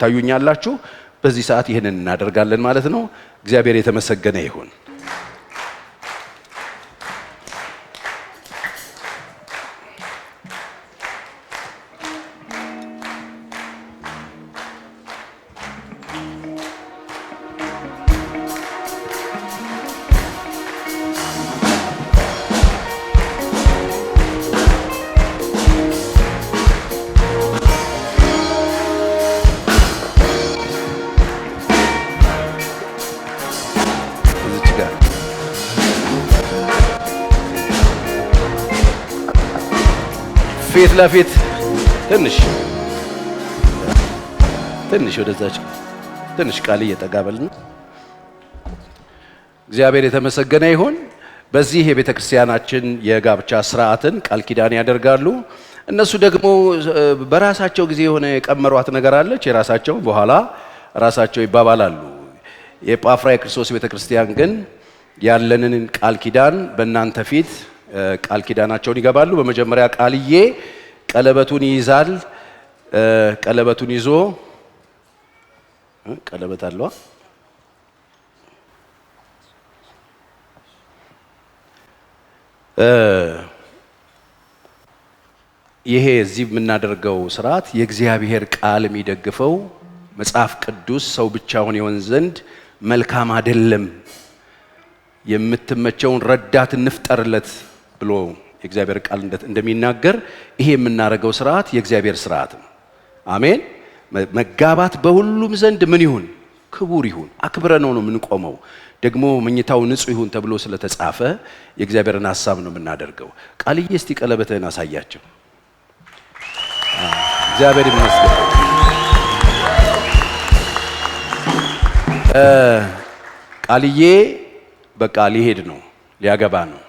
ታዩኛላችሁ። በዚህ ሰዓት ይሄንን እናደርጋለን ማለት ነው። እግዚአብሔር የተመሰገነ ይሁን። ፊት ለፊት ትንሽ ወደዛች ትንሽ ቃል እየተጋበልን እግዚአብሔር የተመሰገነ ይሁን። በዚህ የቤተ ክርስቲያናችን የጋብቻ ስርዓትን ቃል ኪዳን ያደርጋሉ። እነሱ ደግሞ በራሳቸው ጊዜ የሆነ የቀመሯት ነገር አለች። የራሳቸው በኋላ ራሳቸው ይባባላሉ። የጳፍራ የክርስቶስ ቤተ ክርስቲያን ግን ያለንን ቃል ኪዳን በእናንተ ፊት ቃል ኪዳናቸውን ይገባሉ። በመጀመሪያ ቃልዬ ቀለበቱን ይይዛል። ቀለበቱን ይዞ ቀለበት አለው። ይሄ እዚህ የምናደርገው ስርዓት የእግዚአብሔር ቃል የሚደግፈው መጽሐፍ ቅዱስ ሰው ብቻውን ይሆን ዘንድ መልካም አይደለም፣ የምትመቸውን ረዳት እንፍጠርለት ብሎ የእግዚአብሔር ቃል እንደሚናገር ይሄ የምናደርገው ስርዓት የእግዚአብሔር ስርዓት ነው። አሜን። መጋባት በሁሉም ዘንድ ምን ይሁን? ክቡር ይሁን። አክብረነው ነው የምንቆመው። ደግሞ መኝታው ንጹህ ይሁን ተብሎ ስለተጻፈ የእግዚአብሔርን ሐሳብ ነው የምናደርገው። ቃልዬ እስቲ ቀለበትህን አሳያቸው። እግዚአብሔር ይመስገን። ቃልዬ በቃ ሊሄድ ነው፣ ሊያገባ ነው።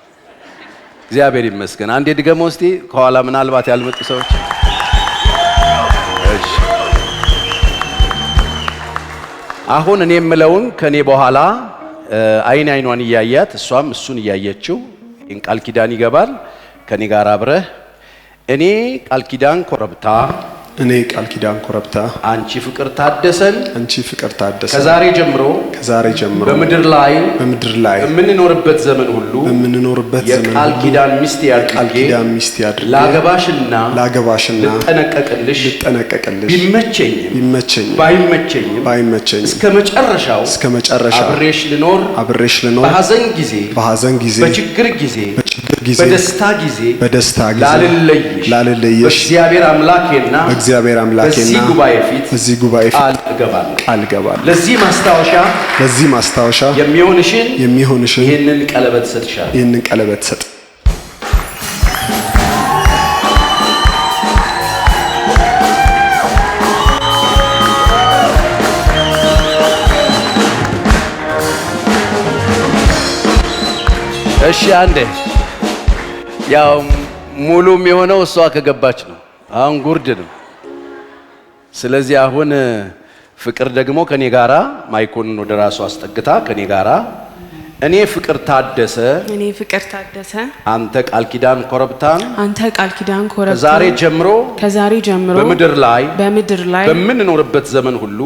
እግዚአብሔር ይመስገን። አንዴ ድገመው እስቲ ከኋላ ምናልባት ያልመጡ ሰዎች። እሺ አሁን እኔ የምለውን ከኔ በኋላ አይኗን እያያት እሷም እሱን እያየችው ቃል ኪዳን ይገባል። ከኔ ጋር አብረህ እኔ ቃል ኪዳን ኮረብታ አንቺ ፍቅር ታደሰን ከዛሬ ጀምሮ በምድር ላይ በምንኖርበት ዘመን ሁሉ የቃል ኪዳን ሚስት ያድርጌ ላገባሽና ልጠነቀቅልሽ ቢመቸኝም ባይመቸኝም እስከ መጨረሻው አብሬሽ ልኖር በሐዘን ጊዜ በችግር ጊዜ በደስታ ጊዜ ላልለይሽ በእግዚአብሔር አምላኬና በዚህ ጉባኤ ፊት ቃል እገባለሁ። ለዚህ ማስታወሻ የሚሆንሽን ይህንን ቀለበት ሰጥ። እሺ አንዴ ያው ሙሉም የሆነው እሷ ከገባች ነው። አሁን ጉርድ ነው። ስለዚህ አሁን ፍቅር ደግሞ ከኔ ጋራ ማይኮን ወደ ራሱ አስጠግታ ከኔ ጋራ እኔ ፍቅር ታደሰ አንተ ቃል ኪዳን ኮረብታን ከዛሬ ጀምሮ በምድር ላይ በምንኖርበት ዘመን ሁሉ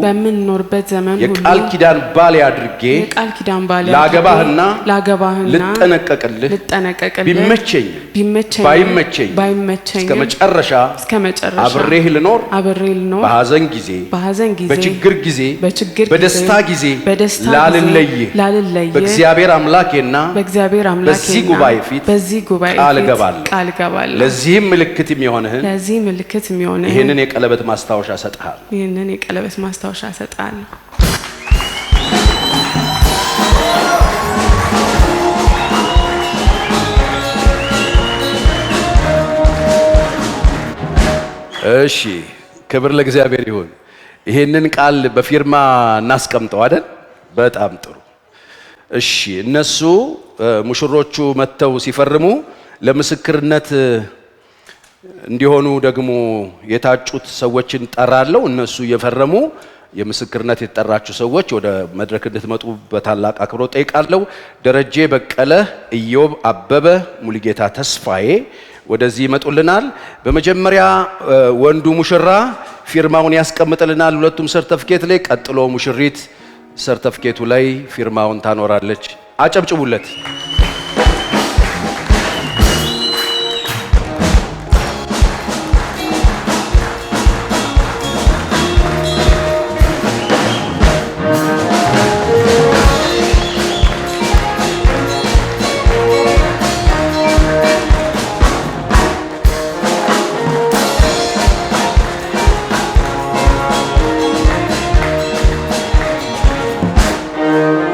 የቃል ኪዳን ባል አድርጌ ላገባህና ልጠነቀቅልህ ቢመቸኝ ባይመቸኝ እስከ መጨረሻ አብሬህ ልኖር በሐዘን ጊዜ በችግር ጊዜ በደስታ ጊዜ ላልለይህ በእግዚአብሔር አምላኬና በዚህ ጉባኤ ፊት ቃል እገባለሁ። ለዚህም ምልክት የሚሆንህን ይህንን የቀለበት ማስታወሻ እሰጥሃለሁ። እሺ ክብር ለእግዚአብሔር ይሁን። ይህንን ቃል በፊርማ እናስቀምጠው አይደል? በጣም ጥሩ። እሺ እነሱ ሙሽሮቹ መተው ሲፈርሙ ለምስክርነት እንዲሆኑ ደግሞ የታጩት ሰዎችን ጠራለው። እነሱ እየፈረሙ የምስክርነት የተጠራችሁ ሰዎች ወደ መድረክ እንድትመጡ በታላቅ አክብሮት ጠይቃለሁ። ደረጀ በቀለ፣ ኢዮብ አበበ፣ ሙሉጌታ ተስፋዬ ወደዚህ ይመጡልናል። በመጀመሪያ ወንዱ ሙሽራ ፊርማውን ያስቀምጥልናል ሁለቱም ሰርተፍኬት ላይ። ቀጥሎ ሙሽሪት ሰርተፍኬቱ ላይ ፊርማውን ታኖራለች። አጨብጭቡለት።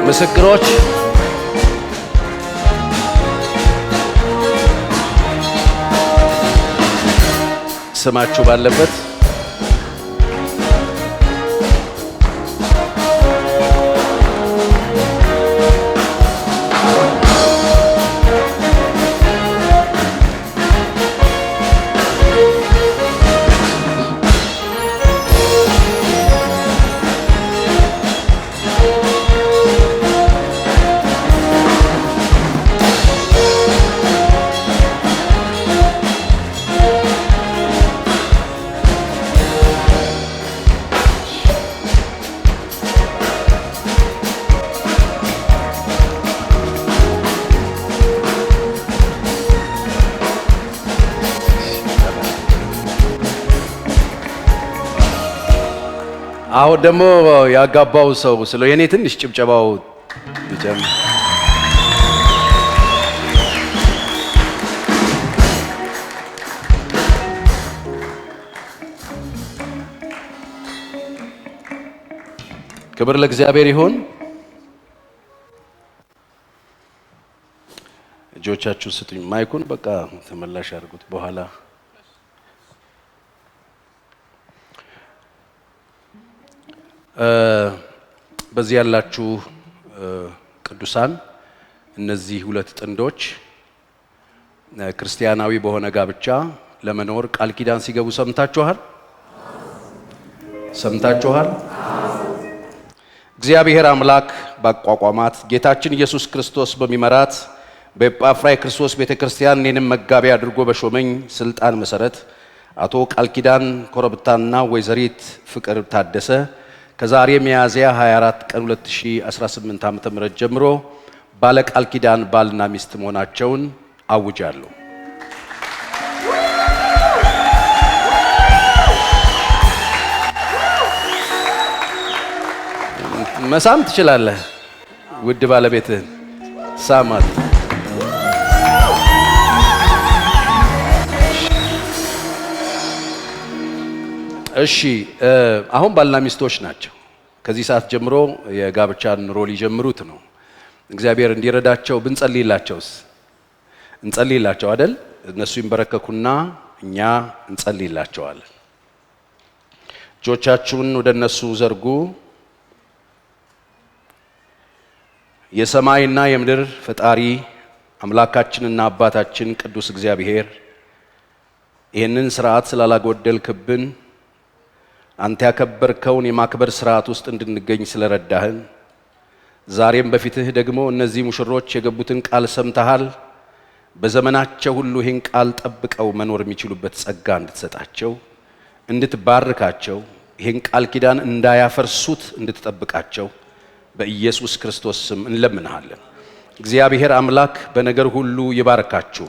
ምስክሮች ስማችሁ ባለበት አሁን ደግሞ ያጋባው ሰው ስለ የኔ ትንሽ ጭብጨባው ይጀምር። ክብር ለእግዚአብሔር ይሁን። እጆቻችሁን ስጡኝ። ማይኩን በቃ ተመላሽ አድርጉት በኋላ በዚህ ያላችሁ ቅዱሳን እነዚህ ሁለት ጥንዶች ክርስቲያናዊ በሆነ ጋብቻ ለመኖር ቃል ኪዳን ሲገቡ ሰምታችኋል? እግዚአብሔር አምላክ ባቋቋማት ጌታችን ኢየሱስ ክርስቶስ በሚመራት በኤጳፍራ የክርስቶስ ቤተክርስቲያን እኔንም መጋቢ አድርጎ በሾመኝ ስልጣን መሰረት አቶ ቃል ኪዳን ኮረብታና ወይዘሪት ፍቅር ታደሰ ከዛሬ ሚያዝያ 24 ቀን 2018 ዓ.ም ጀምሮ ባለ ቃል ኪዳን ባልና ሚስት መሆናቸውን አውጃለሁ። መሳም ትችላለህ። ውድ ባለቤትህን ሳማት። እሺ አሁን ባልና ሚስቶች ናቸው። ከዚህ ሰዓት ጀምሮ የጋብቻን ኑሮ ሊጀምሩት ነው። እግዚአብሔር እንዲረዳቸው ብንጸልይላቸውስ? እንጸልይላቸው አይደል? እነሱ ይንበረከኩና እኛ እንጸልይላቸዋለን። እጆቻችሁን ወደ እነሱ ዘርጉ። የሰማይና የምድር ፈጣሪ አምላካችንና አባታችን ቅዱስ እግዚአብሔር ይህንን ስርዓት ስላላጎደልክብን አንተ ያከበርከውን የማክበር ስርዓት ውስጥ እንድንገኝ ስለረዳህን ዛሬም በፊትህ ደግሞ እነዚህ ሙሽሮች የገቡትን ቃል ሰምተሃል። በዘመናቸው ሁሉ ይህን ቃል ጠብቀው መኖር የሚችሉበት ጸጋ እንድትሰጣቸው፣ እንድትባርካቸው፣ ይህን ቃል ኪዳን እንዳያፈርሱት እንድትጠብቃቸው በኢየሱስ ክርስቶስ ስም እንለምንሃለን። እግዚአብሔር አምላክ በነገር ሁሉ ይባርካችሁ።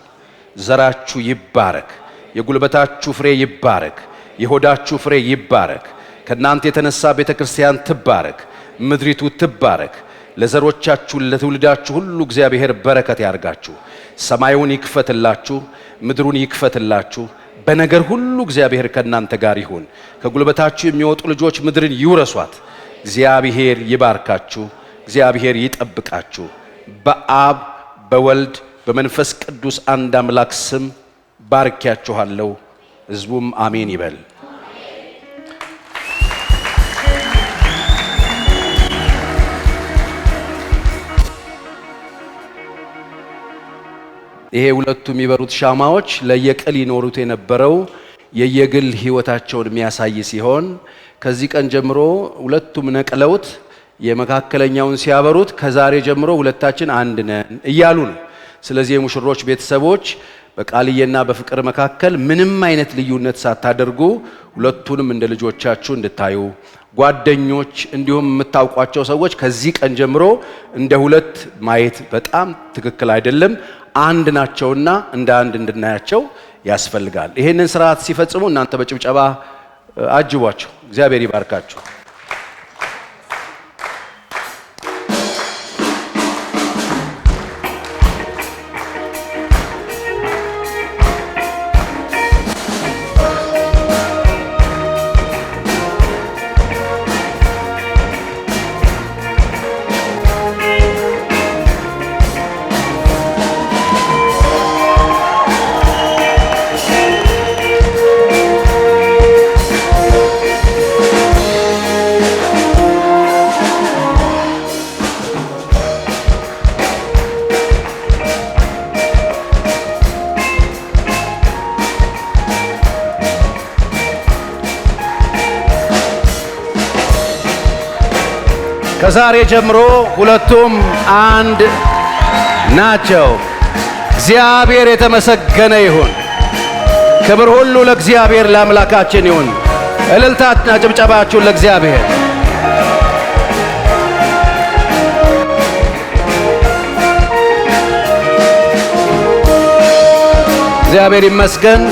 ዘራችሁ ይባረክ፣ የጉልበታችሁ ፍሬ ይባረክ፣ የሆዳችሁ ፍሬ ይባረክ። ከናንተ የተነሳ ቤተክርስቲያን ትባረክ፣ ምድሪቱ ትባረክ። ለዘሮቻችሁ ለትውልዳችሁ ሁሉ እግዚአብሔር በረከት ያርጋችሁ። ሰማዩን ይክፈትላችሁ፣ ምድሩን ይክፈትላችሁ። በነገር ሁሉ እግዚአብሔር ከናንተ ጋር ይሁን። ከጉልበታችሁ የሚወጡ ልጆች ምድርን ይውረሷት። እግዚአብሔር ይባርካችሁ፣ እግዚአብሔር ይጠብቃችሁ። በአብ በወልድ በመንፈስ ቅዱስ አንድ አምላክ ስም ባርኪያችኋለሁ። ሕዝቡም አሜን ይበል። ይሄ ሁለቱ የሚበሩት ሻማዎች ለየቅል ይኖሩት የነበረው የየግል ህይወታቸውን የሚያሳይ ሲሆን ከዚህ ቀን ጀምሮ ሁለቱም ነቅለውት የመካከለኛውን ሲያበሩት ከዛሬ ጀምሮ ሁለታችን አንድ ነን እያሉ ነው። ስለዚህ የሙሽሮች ቤተሰቦች በቃልየና በፍቅር መካከል ምንም አይነት ልዩነት ሳታደርጉ ሁለቱንም እንደ ልጆቻችሁ እንድታዩ ጓደኞች እንዲሁም የምታውቋቸው ሰዎች ከዚህ ቀን ጀምሮ እንደ ሁለት ማየት በጣም ትክክል አይደለም። አንድ ናቸውና እንደ አንድ እንድናያቸው ያስፈልጋል። ይሄንን ስርዓት ሲፈጽሙ እናንተ በጭብጨባ አጅቧቸው። እግዚአብሔር ይባርካችሁ። ከዛሬ ጀምሮ ሁለቱም አንድ ናቸው። እግዚአብሔር የተመሰገነ ይሁን። ክብር ሁሉ ለእግዚአብሔር ለአምላካችን ይሁን። እልልታና ጭብጨባችሁን ለእግዚአብሔር። እግዚአብሔር ይመስገን።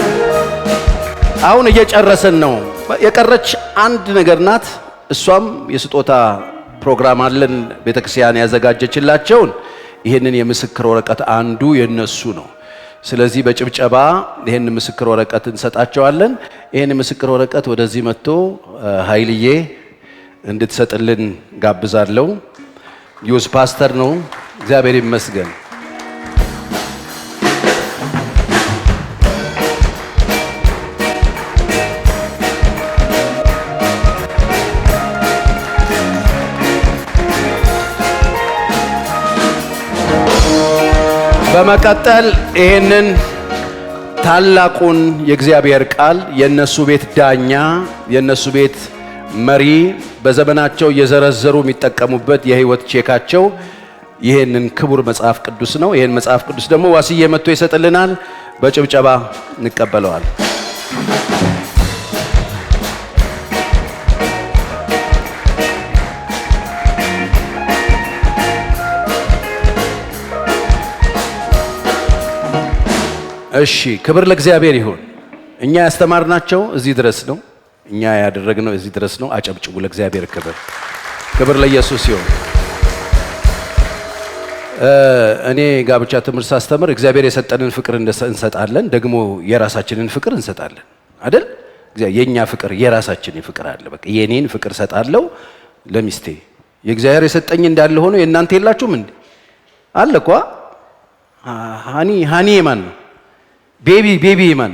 አሁን እየጨረስን ነው። የቀረች አንድ ነገር ናት። እሷም የስጦታ ፕሮግራም አለን ቤተክርስቲያን ያዘጋጀችላቸውን። ይሄንን የምስክር ወረቀት አንዱ የነሱ ነው። ስለዚህ በጭብጨባ ይሄን ምስክር ወረቀት እንሰጣቸዋለን። ይሄን ምስክር ወረቀት ወደዚህ መጥቶ ኃይልዬ እንድትሰጥልን ጋብዛለሁ። ዩዝ ፓስተር ነው። እግዚአብሔር ይመስገን። በመቀጠል ይሄንን ታላቁን የእግዚአብሔር ቃል የነሱ ቤት ዳኛ የነሱ ቤት መሪ በዘመናቸው እየዘረዘሩ የሚጠቀሙበት የህይወት ቼካቸው ይሄንን ክቡር መጽሐፍ ቅዱስ ነው። ይሄን መጽሐፍ ቅዱስ ደግሞ ዋስዬ መጥቶ ይሰጥልናል። በጭብጨባ እንቀበለዋል። እሺ፣ ክብር ለእግዚአብሔር ይሁን። እኛ ያስተማርናቸው እዚህ ድረስ ነው። እኛ ያደረግነው እዚህ ድረስ ነው። አጨብጭቡ ለእግዚአብሔር ክብር። ክብር ለኢየሱስ ይሁን። እኔ ጋብቻ ትምህርት ሳስተምር እግዚአብሔር የሰጠንን ፍቅር እንሰጣለን፣ ደግሞ የራሳችንን ፍቅር እንሰጣለን አይደል? የኛ ፍቅር የራሳችን ፍቅር አለ። በቃ የኔን ፍቅር ሰጣለው ለሚስቴ። የእግዚአብሔር የሰጠኝ እንዳለ ሆኖ የእናንተ የላችሁም እንዴ? አለ እኮ ሃኒ ማን ነው? ቤቢ ማን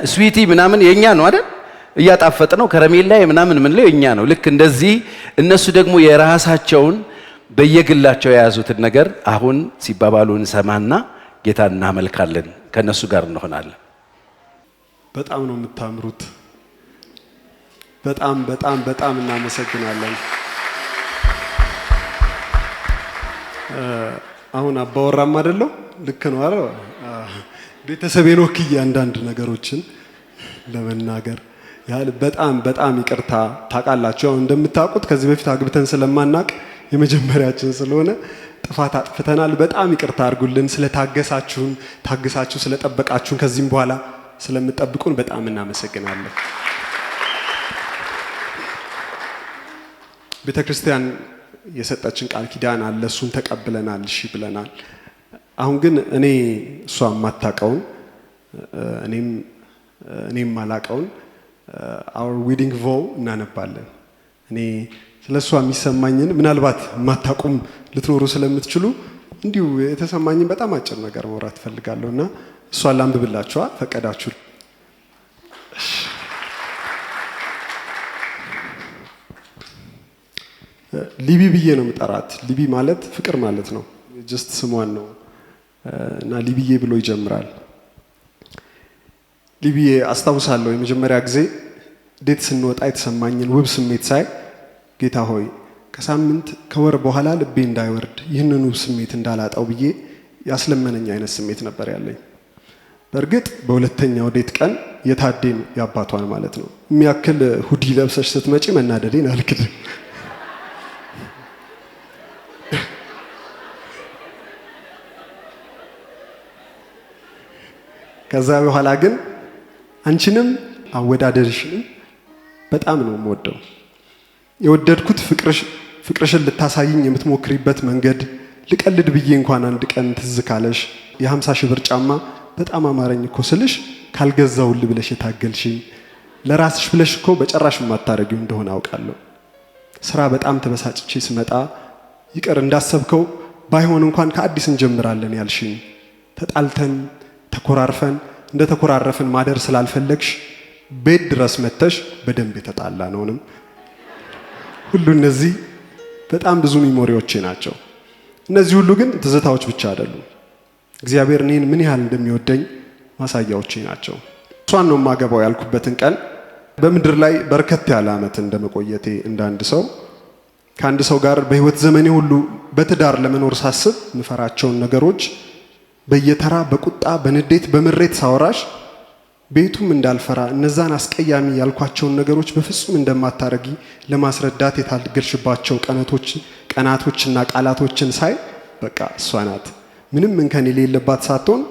ስዊቲ ምናምን የኛ ነው አይደል? እያጣፈጥ ነው ከረሜላ ምናምን ምን ላይ የኛ ነው። ልክ እንደዚህ እነሱ ደግሞ የራሳቸውን በየግላቸው የያዙትን ነገር አሁን ሲባባሉ እንሰማና ጌታን እናመልካለን፣ ከነሱ ጋር እንሆናለን። በጣም ነው የምታምሩት። በጣም በጣም በጣም እናመሰግናለን። አሁን አባወራም አይደለው? ልክ ነው አይደል? ቤተሰቤን ወክዬ አንዳንድ ነገሮችን ለመናገር ያህል በጣም በጣም ይቅርታ። ታውቃላችሁ ያው እንደምታውቁት ከዚህ በፊት አግብተን ስለማናቅ የመጀመሪያችን ስለሆነ ጥፋት አጥፍተናል። በጣም ይቅርታ አድርጉልን። ስለታገሳችሁን፣ ታግሳችሁ ስለጠበቃችሁን፣ ከዚህም በኋላ ስለምትጠብቁን በጣም እናመሰግናለን። ቤተክርስቲያን የሰጠችን ቃል ኪዳን አለ። እሱን ተቀብለናል፣ እሺ ብለናል። አሁን ግን እኔ እሷ የማታውቀውን እኔም ማላውቀውን our wedding vow እናነባለን። እኔ ስለሷ የሚሰማኝን ምናልባት ማታቁም ልትኖሩ ስለምትችሉ እንዲሁ የተሰማኝን በጣም አጭር ነገር ማውራት ፈልጋለሁና እሷን ላንብብላችኋ ፈቀዳችሁ? ሊቢ ብዬ ነው የምጠራት። ሊቢ ማለት ፍቅር ማለት ነው። ጀስት ስሟን ነው እና ሊቢዬ ብሎ ይጀምራል። ሊቢዬ አስታውሳለሁ የመጀመሪያ ጊዜ ዴት ስንወጣ የተሰማኝን ውብ ስሜት ሳይ ጌታ ሆይ ከሳምንት ከወር በኋላ ልቤ እንዳይወርድ ይህንን ውብ ስሜት እንዳላጣው ብዬ ያስለመነኝ አይነት ስሜት ነበር ያለኝ። በእርግጥ በሁለተኛው ዴት ቀን የታዴን ያባቷን ማለት ነው የሚያክል ሁዲ ለብሰሽ ስትመጪ መናደዴን አልክድም። ከዛ በኋላ ግን አንቺንም አወዳደርሽንም በጣም ነው የምወደው። የወደድኩት ፍቅርሽን ልታሳይኝ የምትሞክሪበት መንገድ ልቀልድ ብዬ እንኳን አንድ ቀን ትዝ ካለሽ የ50 ሺህ ብር ጫማ በጣም አማረኝ እኮ ስልሽ ካልገዛውል ብለሽ የታገልሽኝ ለራስሽ ብለሽ እኮ በጨራሽ ማታረጊው እንደሆነ አውቃለሁ። ስራ በጣም ተበሳጭቼ ስመጣ ይቅር እንዳሰብከው ባይሆን እንኳን ከአዲስ እንጀምራለን ያልሽኝ ተጣልተን ተኮራርፈን እንደ ተኮራረፍን ማደር ስላልፈለግሽ ቤት ድረስ መተሽ በደንብ የተጣላ ነውንም ሁሉ እነዚህ በጣም ብዙ ሚሞሪዎቼ ናቸው። እነዚህ ሁሉ ግን ትዝታዎች ብቻ አይደሉም። እግዚአብሔር እኔን ምን ያህል እንደሚወደኝ ማሳያዎቼ ናቸው። እሷን ነው የማገባው ያልኩበትን ቀን በምድር ላይ በርከት ያለ ዓመት እንደመቆየቴ እንዳንድ ሰው ከአንድ ሰው ጋር በህይወት ዘመኔ ሁሉ በትዳር ለመኖር ሳስብ ምፈራቸውን ነገሮች በየተራ በቁጣ በንዴት በምሬት ሳወራሽ ቤቱም እንዳልፈራ እነዛን አስቀያሚ ያልኳቸውን ነገሮች በፍጹም እንደማታረጊ ለማስረዳት የታገልሽባቸው ቀናቶችና ቃላቶችን ሳይ በቃ እሷ ናት ምንም እንከን የሌለባት ሳትሆን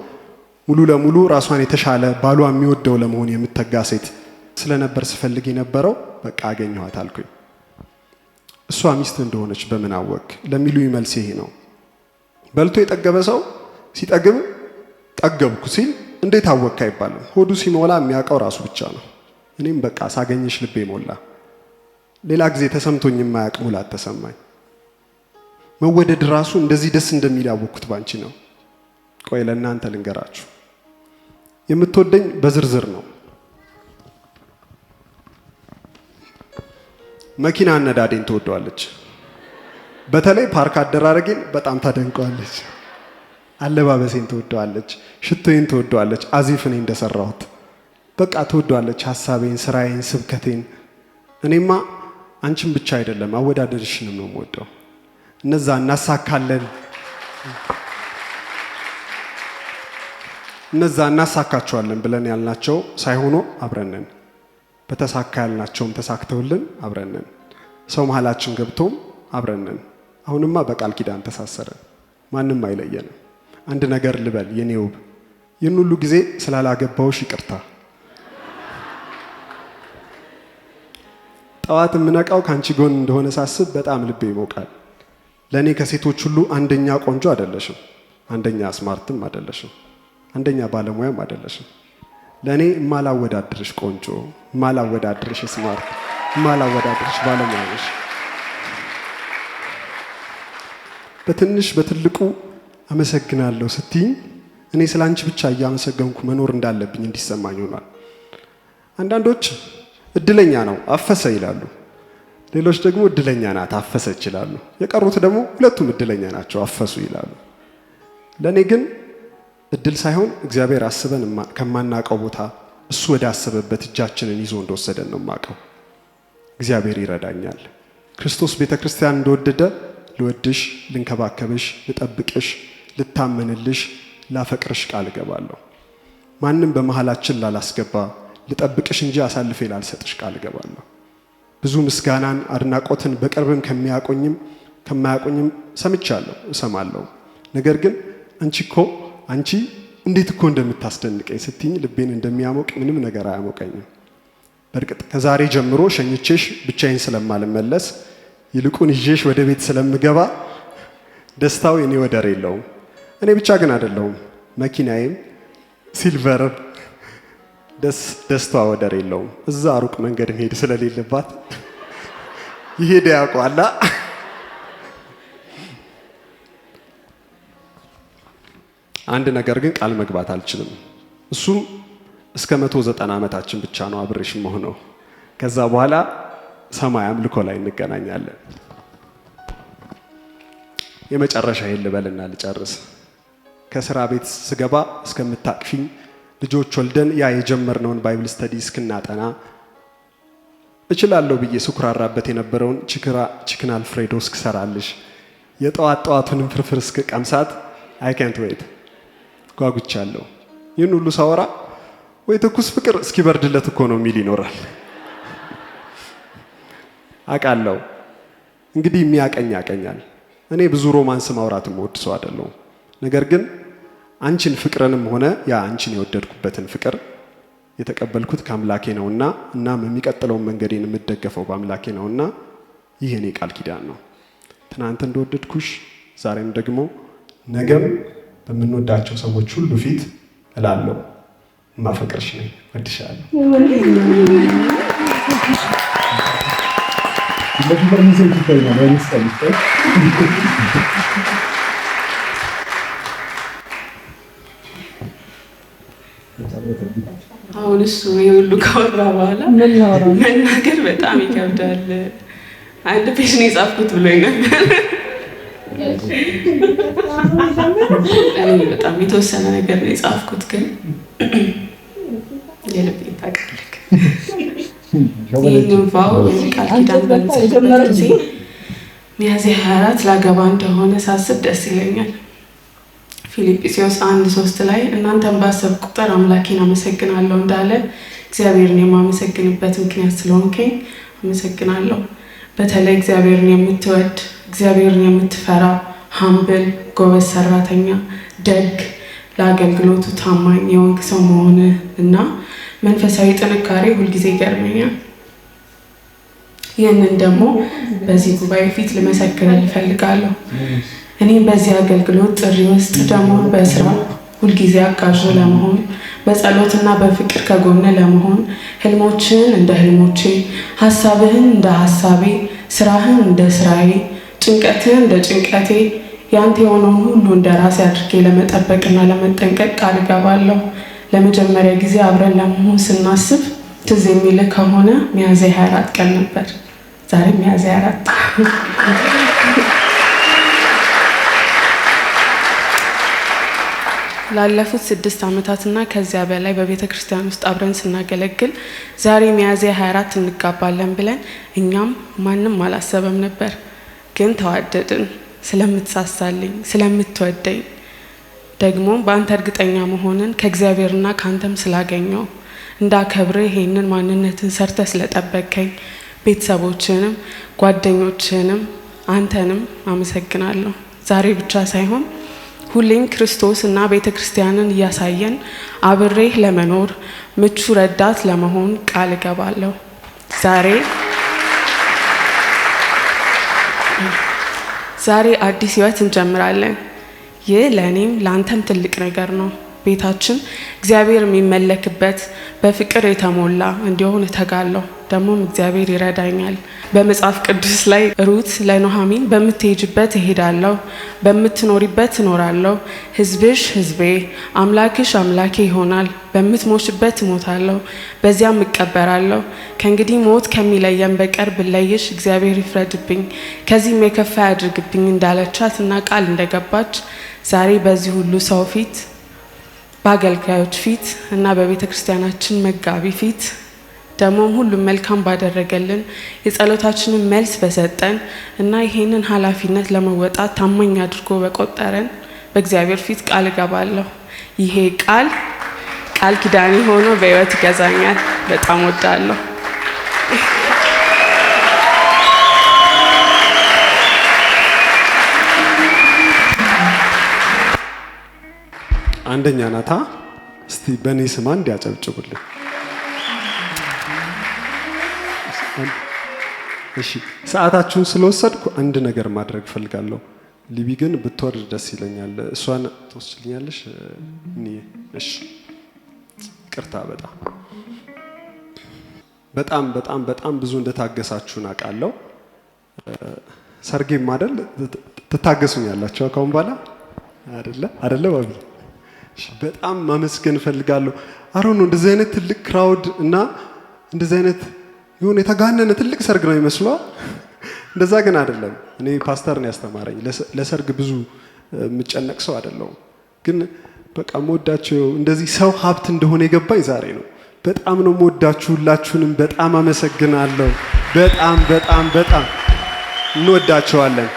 ሙሉ ለሙሉ ራሷን የተሻለ ባሏ የሚወደው ለመሆን የምትተጋ ሴት ስለነበር ስፈልግ የነበረው በቃ አገኘኋት አልኩኝ። እሷ ሚስት እንደሆነች በምን አወቅ ለሚሉኝ መልስ ይሄ ነው። በልቶ የጠገበ ሰው ሲጠግብ ጠገብኩ ሲል እንዴት አወቅ አይባልም። ሆዱ ሲሞላ የሚያውቀው ራሱ ብቻ ነው። እኔም በቃ ሳገኝሽ ልቤ ሞላ። ሌላ ጊዜ ተሰምቶኝ የማያውቅ ሙላት ተሰማኝ። መወደድ ራሱ እንደዚህ ደስ እንደሚል ያወቅኩት ባንቺ ነው። ቆይ ለእናንተ ልንገራችሁ። የምትወደኝ በዝርዝር ነው። መኪና አነዳዴን ትወደዋለች። በተለይ ፓርክ አደራረጌን በጣም ታደንቀዋለች። አለባበሴን ትወደዋለች። ሽቶዬን ትወደዋለች። አዚፍ እኔ እንደሰራሁት በቃ ትወደዋለች። ሐሳቤን፣ ስራዬን፣ ስብከቴን። እኔማ አንቺን ብቻ አይደለም አወዳደርሽንም ነው የምወደው። እነዛ እናሳካቸዋለን ብለን ያልናቸው ሳይሆኑ አብረንን በተሳካ ያልናቸውም ተሳክተውልን አብረንን ሰው መሃላችን ገብቶም አብረንን አሁንማ በቃል ኪዳን ተሳሰረን። ማንም አይለየንም። አንድ ነገር ልበል የኔ ውብ፣ ይህን ሁሉ ጊዜ ስላላገባውሽ ይቅርታ። ጠዋት የምነቃው ካንቺ ጎን እንደሆነ ሳስብ በጣም ልቤ ይሞቃል። ለእኔ ከሴቶች ሁሉ አንደኛ ቆንጆ አይደለሽም፣ አንደኛ ስማርትም አይደለሽም፣ አንደኛ ባለሙያም አይደለሽም። ለእኔ የማላወዳድርሽ ቆንጆ፣ የማላወዳድርሽ ስማርት፣ የማላወዳድርሽ ባለሙያ ነሽ። በትንሽ በትልቁ አመሰግናለሁ ስትይኝ እኔ ስላንቺ ብቻ እያመሰገንኩ መኖር እንዳለብኝ እንዲሰማኝ ሆኗል። አንዳንዶች እድለኛ ነው አፈሰ ይላሉ፣ ሌሎች ደግሞ እድለኛ ናት አፈሰች ይላሉ። የቀሩት ደግሞ ሁለቱም እድለኛ ናቸው አፈሱ ይላሉ። ለእኔ ግን እድል ሳይሆን እግዚአብሔር አስበን ከማናቀው ቦታ እሱ ወደ አሰበበት እጃችንን ይዞ እንደወሰደን ነው የማውቀው። እግዚአብሔር ይረዳኛል። ክርስቶስ ቤተክርስቲያን እንደወደደ ልወድሽ፣ ልንከባከብሽ፣ ልጠብቅሽ፣ ልታመንልሽ፣ ላፈቅርሽ ቃል እገባለሁ። ማንም በመሃላችን ላላስገባ ልጠብቅሽ እንጂ አሳልፌ ላልሰጥሽ ቃል እገባለሁ። ብዙ ምስጋናን አድናቆትን በቅርብም ከማያቆኝም ሰምቻለሁ እሰማለሁ። ነገር ግን አንቺ እንዴት እኮ እንደምታስደንቀኝ ስትኝ ልቤን እንደሚያሞቅ ምንም ነገር አያሞቀኝም። በእርግጥ ከዛሬ ጀምሮ ሸኝቼሽ ብቻዬን ስለማልመለስ ይልቁን ይዤሽ ወደ ቤት ስለምገባ ደስታው የኔ ወደር የለውም። እኔ ብቻ ግን አይደለሁም፣ መኪናዬም ሲልቨር ደስታዋ ወደር የለውም። እዛ ሩቅ መንገድ መሄድ ስለሌለባት ይሄድ ያውቋላ። አንድ ነገር ግን ቃል መግባት አልችልም። እሱም እስከ 190 ዓመታችን ብቻ ነው አብሬሽ መሆነው። ከዛ በኋላ ሰማይ አምልኮ ላይ እንገናኛለን። የመጨረሻ ልበልና ልጨርስ። ከስራ ቤት ስገባ እስከምታቅፊኝ ልጆች ወልደን ያ የጀመርነውን ባይብል ስተዲ እስክናጠና እችላለሁ ብዬ ስኩራራበት የነበረውን ቺክን አልፍሬዶ እስክሰራልሽ የጠዋት ጠዋቱንም ፍርፍር እስክቀምሳት አይ ካንት ዌይት ጓጉቻለሁ። ይህን ሁሉ ሳወራ ወይ ትኩስ ፍቅር እስኪበርድለት እኮ ነው የሚል ይኖራል። አውቃለሁ እንግዲህ የሚያቀኝ ያቀኛል። እኔ ብዙ ሮማንስ ማውራት የምወድ ሰው አይደለሁም። ነገር ግን አንቺን ፍቅርንም ሆነ ያ አንቺን የወደድኩበትን ፍቅር የተቀበልኩት ከአምላኬ ነውና እናም የሚቀጥለውን መንገዴን የምደገፈው በአምላኬ ነውና ይህ እኔ ቃል ኪዳን ነው። ትናንት እንደወደድኩሽ ዛሬም ደግሞ ነገም በምንወዳቸው ሰዎች ሁሉ ፊት እላለሁ ማፈቅርሽ ነኝ፣ ወድሻለሁ። አሁን እሱ የሁሉ ካወራ በኋላ መናገር በጣም ይከብዳል። አንድ ፔጅ ነው የጻፍኩት ብሎኝ ነበር። እኔ በጣም የተወሰነ ነገር ነው የጻፍኩት፣ ግን የልቤን ታውቃለህ። ይህንን ቫው ቃል ኪዳን በምጽፍበት ጊዜ ሚያዝያ 24 ላገባ እንደሆነ ሳስብ ደስ ይለኛል። ፊልጵስዩስ 1:3 ላይ እናንተን ባሰብ ቁጥር አምላኬን አመሰግናለሁ እንዳለ እግዚአብሔርን የማመሰግንበት ምክንያት ስለሆንከኝ አመሰግናለሁ። በተለይ እግዚአብሔርን የምትወድ እግዚአብሔርን የምትፈራ ሀምብል ጎበዝ ሰራተኛ፣ ደግ፣ ለአገልግሎቱ ታማኝ የወንክ ሰው መሆን እና መንፈሳዊ ጥንካሬ ሁልጊዜ ይገርመኛል። ይህንን ደግሞ በዚህ ጉባኤ ፊት ልመሰክር እፈልጋለሁ። እኔም በዚህ አገልግሎት ጥሪ ውስጥ ደግሞ በስራ ሁልጊዜ አጋዥ ለመሆን በጸሎትና በፍቅር ከጎነ ለመሆን ህልሞችን እንደ ህልሞቼ፣ ሀሳብህን እንደ ሀሳቤ፣ ስራህን እንደ ስራዬ፣ ጭንቀትህን እንደ ጭንቀቴ ያንተ የሆነውን ሁሉ እንደ ራሴ አድርጌ ለመጠበቅና ለመጠንቀቅ ቃል እገባለሁ። ለመጀመሪያ ጊዜ አብረን ለመሆን ስናስብ ትዝ የሚልህ ከሆነ ሚያዝያ 24 ቀን ነበር። ዛሬ ሚያዝያ 24 ላለፉት 6 ዓመታትና ከዚያ በላይ በቤተ ክርስቲያን ውስጥ አብረን ስናገለግል ዛሬ ሚያዝያ 24 እንጋባለን ብለን እኛም ማንም አላሰበም ነበር። ግን ተዋደድን። ስለምትሳሳልኝ፣ ስለምትወደኝ ደግሞ በአንተ እርግጠኛ መሆንን ከእግዚአብሔርና ከአንተም ስላገኘው እንዳከብርህ ይሄንን ማንነትን ሰርተ ስለጠበቀኝ ቤተሰቦችንም ጓደኞችንም አንተንም አመሰግናለሁ። ዛሬ ብቻ ሳይሆን ሁሌም ክርስቶስ እና ቤተ ክርስቲያንን እያሳየን አብሬህ ለመኖር ምቹ ረዳት ለመሆን ቃል እገባለሁ። ዛሬ አዲስ ህይወት እንጀምራለን። ይህ ለእኔም ለአንተም ትልቅ ነገር ነው። ቤታችን እግዚአብሔር የሚመለክበት በፍቅር የተሞላ እንዲሆን እተጋለሁ። ደግሞም እግዚአብሔር ይረዳኛል። በመጽሐፍ ቅዱስ ላይ ሩት ለኑኃሚን በምትሄጅበት እሄዳለሁ፣ በምትኖሪበት እኖራለሁ፣ ህዝብሽ ህዝቤ፣ አምላክሽ አምላኬ ይሆናል። በምትሞሽበት እሞታለሁ፣ በዚያም እቀበራለሁ። ከእንግዲህ ሞት ከሚለየን በቀር ብለይሽ እግዚአብሔር ይፍረድብኝ፣ ከዚህም የከፋ ያድርግብኝ እንዳለቻት እና ቃል እንደገባች ዛሬ በዚህ ሁሉ ሰው ፊት በአገልጋዮች ፊት እና በቤተ ክርስቲያናችን መጋቢ ፊት ደግሞም ሁሉም መልካም ባደረገልን የጸሎታችንን መልስ በሰጠን እና ይሄንን ኃላፊነት ለመወጣት ታማኝ አድርጎ በቆጠረን በእግዚአብሔር ፊት ቃል እገባለሁ። ይሄ ቃል ኪዳኔ ሆኖ በሕይወት ይገዛኛል። በጣም ወዳለሁ። አንደኛ ናታ። እስቲ በእኔ ስም አንድ ያጨብጭቡልኝ። እሺ፣ ሰዓታችሁን ስለወሰድኩ አንድ ነገር ማድረግ ፈልጋለሁ። ሊቢ ግን ብትወርድ ደስ ይለኛል። እሷን ትወስድልኛለሽ? እሺ፣ ቅርታ። በጣም ብዙ እንደታገሳችሁን አውቃለሁ። ሰርጌም አይደል ትታገሱኛላችሁ ካሁን በኋላ አይደለ ባቢ? በጣም ማመስገን ፈልጋለሁ። አሮን እንደዚህ አይነት ትልቅ ክራውድ እና እንደዚህ አይነት የሆነ የተጋነነ ትልቅ ሰርግ ነው ይመስሏል። እንደዛ ግን አይደለም። እኔ ፓስተር ነው ያስተማረኝ። ለሰርግ ብዙ የምጨነቅ ሰው አይደለሁም። ግን በቃ የምወዳቸው እንደዚህ ሰው ሀብት እንደሆነ የገባኝ ዛሬ ነው። በጣም ነው የምወዳችሁ። ሁላችሁንም በጣም አመሰግናለሁ። በጣም እንወዳቸዋለን።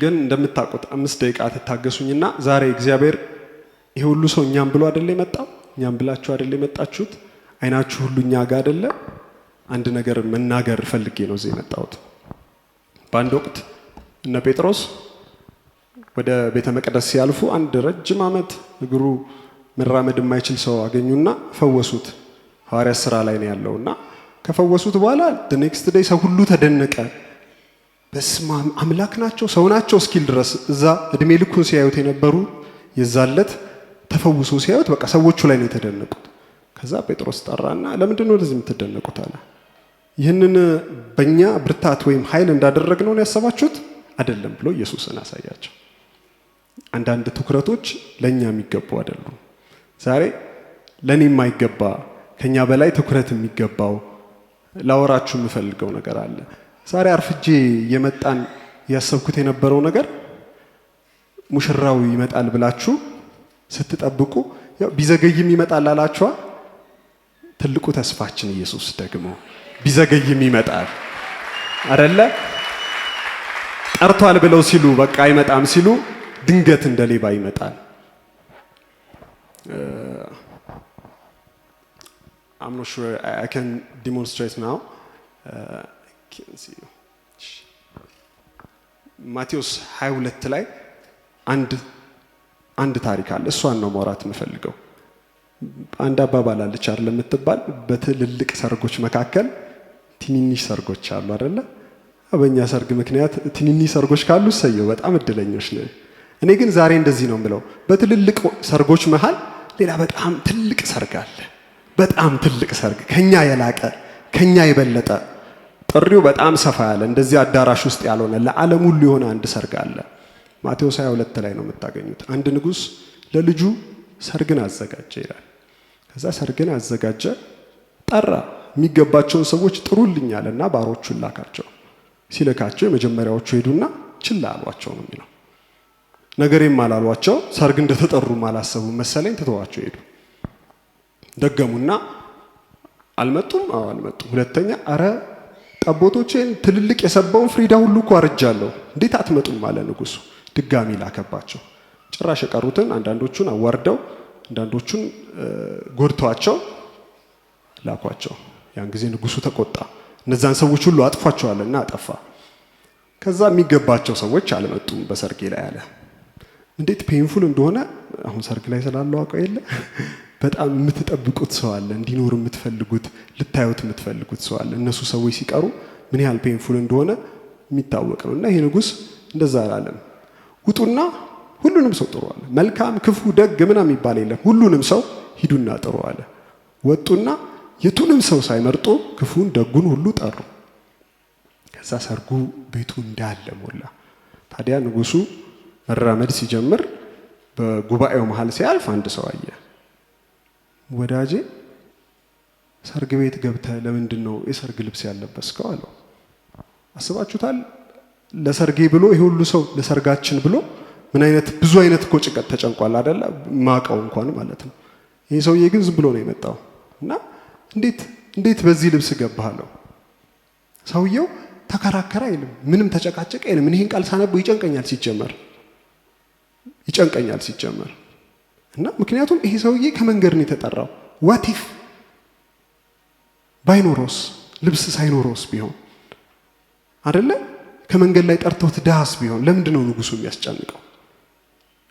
ግን እንደምታውቁት 5 ደቂቃ ትታገሱኝና ዛሬ እግዚአብሔር ይሄ ሁሉ ሰው እኛም ብሎ አይደለ የመጣው? እኛም ብላችሁ አይደለ የመጣችሁት? አይናችሁ ሁሉ እኛ ጋር አይደለ? አንድ ነገር መናገር ፈልጌ ነው እዚህ የመጣሁት። በአንድ ወቅት እነ ጴጥሮስ ወደ ቤተ መቅደስ ሲያልፉ አንድ ረጅም ዓመት እግሩ መራመድ የማይችል ሰው አገኙና ፈወሱት። ሐዋርያት ሥራ ላይ ነው ያለውና ከፈወሱት በኋላ ኔክስት ዴይ ሰው ሁሉ ተደነቀ። በስመ አብ አምላክ ናቸው ሰው ናቸው እስኪል ድረስ እዛ እድሜ ልኩን ሲያዩት የነበሩ የዛለት ተፈውሶ ሲያዩት በቃ ሰዎቹ ላይ ነው የተደነቁት። ከዛ ጴጥሮስ ጠራና ለምንድን ነው እንደዚህ የምትደነቁት አለ። ይህንን በእኛ ብርታት ወይም ኃይል እንዳደረግነው ነው ያሰባችሁት? አይደለም ብሎ ኢየሱስን አሳያቸው። አንዳንድ ትኩረቶች ለእኛ የሚገቡ አይደሉም። ዛሬ ለእኔ የማይገባ ከኛ በላይ ትኩረት የሚገባው ላወራችሁ የምፈልገው ነገር አለ። ዛሬ አርፍጄ የመጣን ያሰብኩት የነበረው ነገር ሙሽራው ይመጣል ብላችሁ ስትጠብቁ ያው ቢዘገይም ይመጣል አላችኋ። ትልቁ ተስፋችን ኢየሱስ ደግሞ ቢዘገይም ይመጣል አይደለ? ጠርቷል ብለው ሲሉ በቃ አይመጣም ሲሉ ድንገት እንደ ሌባ ይመጣል። I'm not sure I can demonstrate now. ማቴዎስ 22 ላይ አንድ ታሪክ አለ። እሷን ነው ማውራት የምፈልገው። አንድ አባባል አለች አይደል የምትባል በትልልቅ ሰርጎች መካከል ትንንሽ ሰርጎች አሉ አይደለ? በእኛ ሰርግ ምክንያት ትንንሽ ሰርጎች ካሉ ሰየው በጣም እድለኞች ነን። እኔ ግን ዛሬ እንደዚህ ነው የምለው፣ በትልልቅ ሰርጎች መሃል ሌላ በጣም ትልቅ ሰርግ አለ። በጣም ትልቅ ሰርግ ከኛ የላቀ ከኛ የበለጠ ጥሪው በጣም ሰፋ ያለ እንደዚህ አዳራሽ ውስጥ ያልሆነ ለዓለም ሁሉ የሆነ አንድ ሰርግ አለ። ማቴዎስ 22 ላይ ነው የምታገኙት። አንድ ንጉሥ ለልጁ ሰርግን አዘጋጀ ይላል። ከዛ ሰርግን አዘጋጀ፣ ጠራ፣ የሚገባቸውን ሰዎች ጥሩልኝ አለና ባሮቹን ላካቸው። ሲልካቸው የመጀመሪያዎቹ ሄዱና ችላ አሏቸው ነው የሚለው። ነገሬም አላሏቸው፣ ሰርግ እንደተጠሩም አላሰቡም መሰለኝ፣ ትተዋቸው ሄዱ። ደገሙና አልመጡም። አልመጡም። ሁለተኛ አረ ጠቦቶቼን ትልልቅ የሰባውን ፍሪዳ ሁሉ እኮ አርጃለሁ፣ እንዴት አትመጡም አለ ንጉሱ። ድጋሚ ላከባቸው። ጭራሽ የቀሩትን አንዳንዶቹን አዋርደው አንዳንዶቹን ጎድተዋቸው ላኳቸው። ያን ጊዜ ንጉሱ ተቆጣ። እነዛን ሰዎች ሁሉ አጥፏቸዋልና አጠፋ። ከዛ የሚገባቸው ሰዎች አልመጡም በሰርጌ ላይ አለ። እንዴት ፔንፉል እንደሆነ አሁን ሰርግ ላይ ስላለው አውቀው የለ በጣም የምትጠብቁት ሰው አለ፣ እንዲኖር የምትፈልጉት ልታዩት የምትፈልጉት ሰው አለ። እነሱ ሰዎች ሲቀሩ ምን ያህል ፔንፉል እንደሆነ የሚታወቅ ነው። እና ይሄ ንጉስ እንደዛ አላለም። ውጡና ሁሉንም ሰው ጥሩ አለ። መልካም፣ ክፉ፣ ደግ ምናምን የሚባል የለም። ሁሉንም ሰው ሂዱና ጥሩ አለ። ወጡና የቱንም ሰው ሳይመርጡ ክፉን ደጉን ሁሉ ጠሩ። ከዛ ሰርጉ ቤቱ እንዳለ ሞላ። ታዲያ ንጉሱ መራመድ ሲጀምር በጉባኤው መሃል ሲያልፍ አንድ ሰው አየ። ወዳጄ ሰርግ ቤት ገብተህ ለምንድን ነው የሰርግ ልብስ ያለበስከው አለው። አስባችሁታል? ለሰርጌ ብሎ ይሄ ሁሉ ሰው ለሰርጋችን ብሎ ምን አይነት ብዙ አይነት እኮ ጭቀት ተጨንቋል አይደለ? ማቀው እንኳን ማለት ነው። ይሄ ሰውዬ ግን ዝም ብሎ ነው የመጣው እና እንዴት በዚህ ልብስ ገባሃለው? ሰውየው ተከራከረ አይልም፣ ምንም ተጨቃጨቀ አይልም። ምን ይሄን ቃል ሳነበው ይጨንቀኛል ሲጀመር እና ምክንያቱም ይሄ ሰውዬ ከመንገድ ነው የተጠራው። ዋቲፍ ባይኖሮስ ልብስ ሳይኖሮስ ቢሆን አይደለ? ከመንገድ ላይ ጠርተውት ዳስ ቢሆን ለምንድን ነው ንጉሱ የሚያስጨንቀው?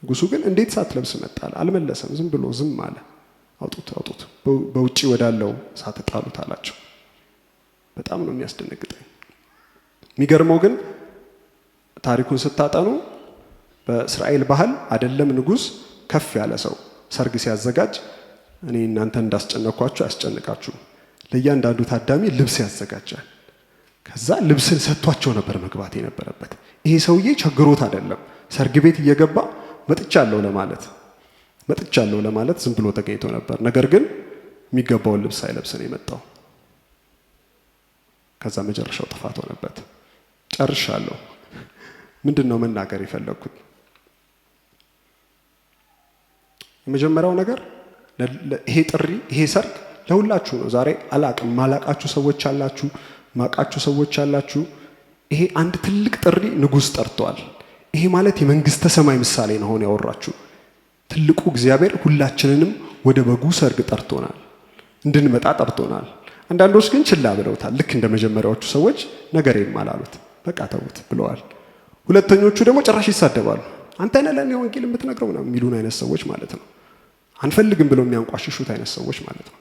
ንጉሱ ግን እንዴት ሳትለብስ መጣል አልመለሰም። ዝም ብሎ ዝም አለ። አውጡት በውጪ ወዳለው እሳት ጣሉት አላቸው። በጣም ነው የሚያስደነግጠኝ። የሚገርመው ግን ታሪኩን ስታጠኑ በእስራኤል ባህል አይደለም ንጉስ ከፍ ያለ ሰው ሰርግ ሲያዘጋጅ እኔ እናንተ እንዳስጨነኳችሁ አያስጨንቃችሁ። ለእያንዳንዱ ታዳሚ ልብስ ያዘጋጃል። ከዛ ልብስን ሰጥቷቸው ነበር መግባት የነበረበት። ይሄ ሰውዬ ቸግሮት አይደለም ሰርግ ቤት እየገባ መጥቻለሁ ለማለት ዝም ብሎ ተገኝቶ ነበር። ነገር ግን የሚገባውን ልብስ ሳይለብስ ነው የመጣው። ከዛ መጨረሻው ጥፋት ሆነበት። ጨርሻለሁ። ምንድን ነው መናገር የፈለግኩት? የመጀመሪያው ነገር ይሄ ጥሪ ይሄ ሰርግ ለሁላችሁ ነው። ዛሬ አላቅም ማላቃችሁ ሰዎች አላችሁ፣ ማቃችሁ ሰዎች አላችሁ። ይሄ አንድ ትልቅ ጥሪ ንጉስ ጠርቷል። ይሄ ማለት የመንግስተ ሰማይ ምሳሌ ነው። ሆነ ያወራችሁ ትልቁ እግዚአብሔር ሁላችንንም ወደ በጉ ሰርግ ጠርቶናል፣ እንድንመጣ ጠርቶናል። አንዳንዶች ግን ችላ ብለውታል። ልክ እንደ መጀመሪያዎቹ ሰዎች ነገሬም አላሉት፣ በቃ ተውት ብለዋል። ሁለተኞቹ ደግሞ ጭራሽ ይሳደባሉ። አንተ ነህ ለእኔ ወንጌል የምትነግረው ነው የሚሉን አይነት ሰዎች ማለት ነው። አንፈልግም ብለው የሚያንቋሽሹት አይነት ሰዎች ማለት ነው።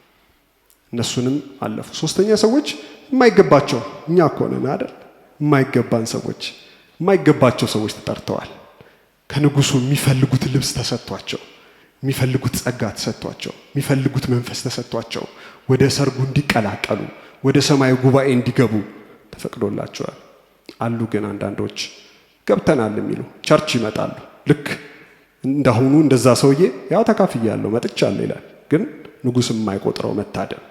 እነሱንም አለፉ። ሶስተኛ ሰዎች የማይገባቸው እኛ እኮ ነን አይደል? የማይገባን ሰዎች የማይገባቸው ሰዎች ተጠርተዋል። ከንጉሱ የሚፈልጉት ልብስ ተሰጥቷቸው፣ የሚፈልጉት ጸጋ ተሰጥቷቸው፣ የሚፈልጉት መንፈስ ተሰጥቷቸው ወደ ሰርጉ እንዲቀላቀሉ ወደ ሰማይ ጉባኤ እንዲገቡ ተፈቅዶላቸዋል። አሉ ግን አንዳንዶች ገብተናል የሚሉ ቸርች ይመጣሉ። ልክ እንዳሁኑ እንደዛ ሰውዬ ያው ተካፍያለሁ መጥቻለሁ ይላል። ግን ንጉስ የማይቆጥረው መታደም።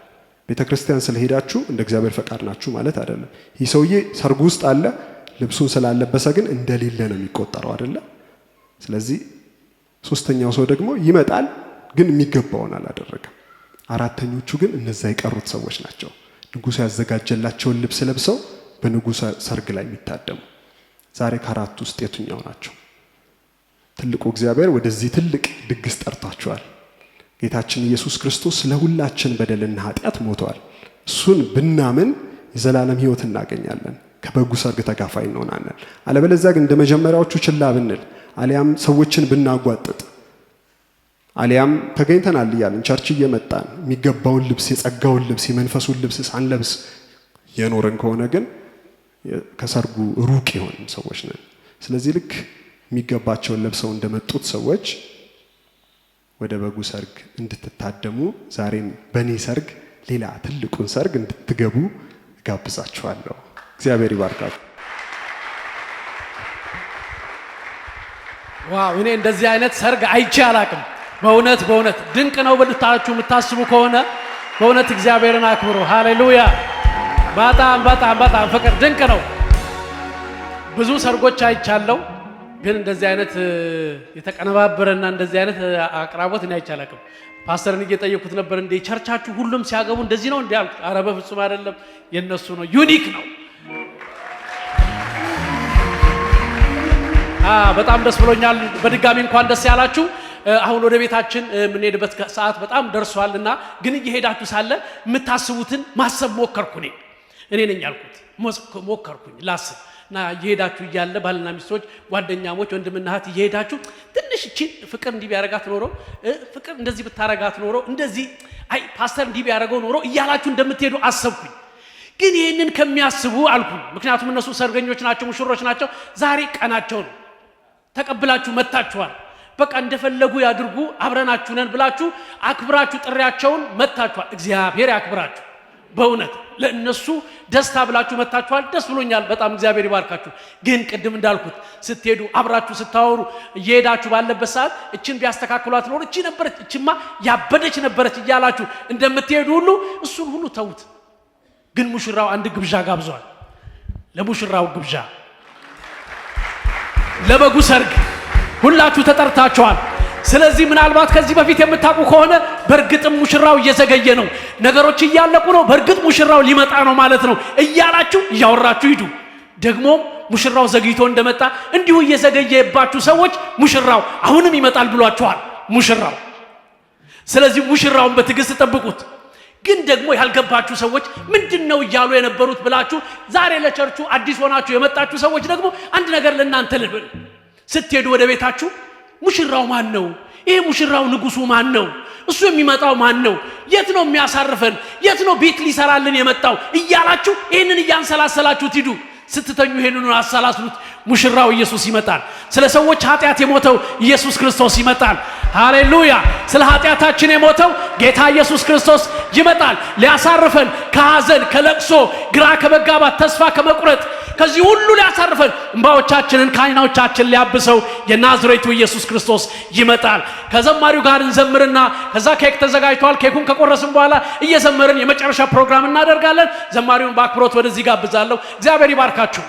ቤተክርስቲያን ስለሄዳችሁ እንደ እግዚአብሔር ፈቃድ ናችሁ ማለት አይደለም። ይህ ሰውዬ ሰርጉ ውስጥ አለ፣ ልብሱን ስላለበሰ ግን እንደሌለ ነው የሚቆጠረው አይደለ? ስለዚህ ሶስተኛው ሰው ደግሞ ይመጣል ግን የሚገባውን አላደረገም። አራተኞቹ ግን እነዛ የቀሩት ሰዎች ናቸው። ንጉሱ ያዘጋጀላቸውን ልብስ ለብሰው በንጉሱ ሰርግ ላይ የሚታደሙ። ዛሬ ከአራቱ ውስጥ የትኛው ናቸው? ትልቁ እግዚአብሔር ወደዚህ ትልቅ ድግስ ጠርቷቸዋል። ጌታችን ኢየሱስ ክርስቶስ ለሁላችን በደልና ኃጢአት ሞቷል። እሱን ብናምን የዘላለም ሕይወት እናገኛለን፣ ከበጉ ሰርግ ተካፋይ እንሆናለን። አለበለዚያ ግን እንደ መጀመሪያዎቹ ችላ ብንል፣ አሊያም ሰዎችን ብናጓጥጥ፣ አሊያም ተገኝተናል እያልን ቸርች እየመጣን የሚገባውን ልብስ፣ የጸጋውን ልብስ፣ የመንፈሱን ልብስ ሳንለብስ የኖርን ከሆነ ግን ከሰርጉ ሩቅ የሆን ሰዎች ነን። ስለዚህ ልክ የሚገባቸውን ለብሰው እንደመጡት ሰዎች ወደ በጉ ሰርግ እንድትታደሙ ዛሬም በእኔ ሰርግ ሌላ ትልቁን ሰርግ እንድትገቡ ጋብዛችኋለሁ። እግዚአብሔር ይባርካችሁ። ዋው! እኔ እንደዚህ አይነት ሰርግ አይቼ አላቅም። በእውነት ድንቅ ነው ብላችሁ የምታስቡ ከሆነ በእውነት እግዚአብሔርን አክብሩ። ሃሌሉያ! በጣም ፍቅር ድንቅ ነው። ብዙ ሰርጎች አይቻለሁ፣ ግን እንደዚህ አይነት የተቀነባበረና እንደዚህ አይነት አቅራቦት እኔ አይቼ አላቅም። ፓስተርን እየጠየኩት ነበር፣ እንዴ ቸርቻችሁ ሁሉም ሲያገቡ እንደዚህ ነው እንዴ አልኩት። ኧረ በፍጹም አይደለም፣ የነሱ ነው፣ ዩኒክ ነው። በጣም ደስ ብሎኛል። በድጋሚ እንኳን ደስ ያላችሁ። አሁን ወደ ቤታችን የምንሄድበት ሰዓት በጣም ደርሷልና ግን እየሄዳችሁ ሳለ የምታስቡትን ማሰብ ሞከርኩ። እኔ ነኝ ያልኩት ሞከርኩኝ ላስብ እና እየሄዳችሁ እያለ ባልና ሚስቶች፣ ጓደኛሞች፣ ወንድምና እህት እየሄዳችሁ ትንሽ እቺ ፍቅር እንዲህ ቢያረጋት ኖሮ፣ ፍቅር እንደዚህ ብታረጋት ኖሮ፣ እንደዚህ አይ ፓስተር እንዲህ ቢያረጋው ኖሮ እያላችሁ እንደምትሄዱ አሰብኩኝ። ግን ይህንን ከሚያስቡ አልኩኝ፣ ምክንያቱም እነሱ ሰርገኞች ናቸው፣ ሙሽሮች ናቸው። ዛሬ ቀናቸው ነው። ተቀብላችሁ መታችኋል። በቃ እንደፈለጉ ያድርጉ፣ አብረናችሁ ነን ብላችሁ አክብራችሁ ጥሪያቸውን መታችኋል። እግዚአብሔር ያክብራችሁ። በእውነት ለእነሱ ደስታ ብላችሁ መታችኋል። ደስ ብሎኛል በጣም እግዚአብሔር ይባርካችሁ። ግን ቅድም እንዳልኩት ስትሄዱ አብራችሁ ስታወሩ እየሄዳችሁ ባለበት ሰዓት እችን ቢያስተካክሏት ኖሮ እቺ ነበረች፣ እቺማ ያበደች ነበረች እያላችሁ እንደምትሄዱ ሁሉ እሱን ሁሉ ተውት። ግን ሙሽራው አንድ ግብዣ ጋብዟል። ለሙሽራው ግብዣ፣ ለበጉ ሰርግ ሁላችሁ ተጠርታችኋል። ስለዚህ ምናልባት ከዚህ በፊት የምታውቁ ከሆነ በእርግጥም ሙሽራው እየዘገየ ነው፣ ነገሮች እያለቁ ነው፣ በእርግጥ ሙሽራው ሊመጣ ነው ማለት ነው እያላችሁ እያወራችሁ ሂዱ። ደግሞ ሙሽራው ዘግይቶ እንደመጣ እንዲሁ እየዘገየባችሁ ሰዎች ሙሽራው አሁንም ይመጣል ብሏችኋል ሙሽራው። ስለዚህ ሙሽራውን በትዕግስት ጠብቁት። ግን ደግሞ ያልገባችሁ ሰዎች ምንድነው እያሉ የነበሩት ብላችሁ ዛሬ ለቸርቹ አዲስ ሆናችሁ የመጣችሁ ሰዎች ደግሞ አንድ ነገር ለእናንተ ልብል። ስትሄዱ ወደ ቤታችሁ ሙሽራው ማን ነው? ይሄ ሙሽራው ንጉሱ ማን ነው? እሱ የሚመጣው ማን ነው? የት ነው የሚያሳርፈን? የት ነው ቤት ሊሰራልን የመጣው እያላችሁ ይህንን እያንሰላሰላችሁት ሂዱ። ስትተኙ ይሄንን አሰላስሉት። ሙሽራው ኢየሱስ ይመጣል። ስለ ሰዎች ኃጢአት የሞተው ኢየሱስ ክርስቶስ ይመጣል። ሃሌሉያ! ስለ ኃጢአታችን የሞተው ጌታ ኢየሱስ ክርስቶስ ይመጣል ሊያሳርፈን ከሐዘን፣ ከለቅሶ፣ ግራ ከመጋባት፣ ተስፋ ከመቁረጥ ከዚህ ሁሉ ሊያሳርፈን እንባዎቻችንን ከዓይኖቻችን ሊያብሰው የናዝሬቱ ኢየሱስ ክርስቶስ ይመጣል። ከዘማሪው ጋር እንዘምርና ከዛ ኬክ ተዘጋጅቷል። ኬኩን ከቆረስን በኋላ እየዘመርን የመጨረሻ ፕሮግራም እናደርጋለን። ዘማሪውን በአክብሮት ወደዚህ ጋብዛለሁ። እግዚአብሔር ይባርካችሁ።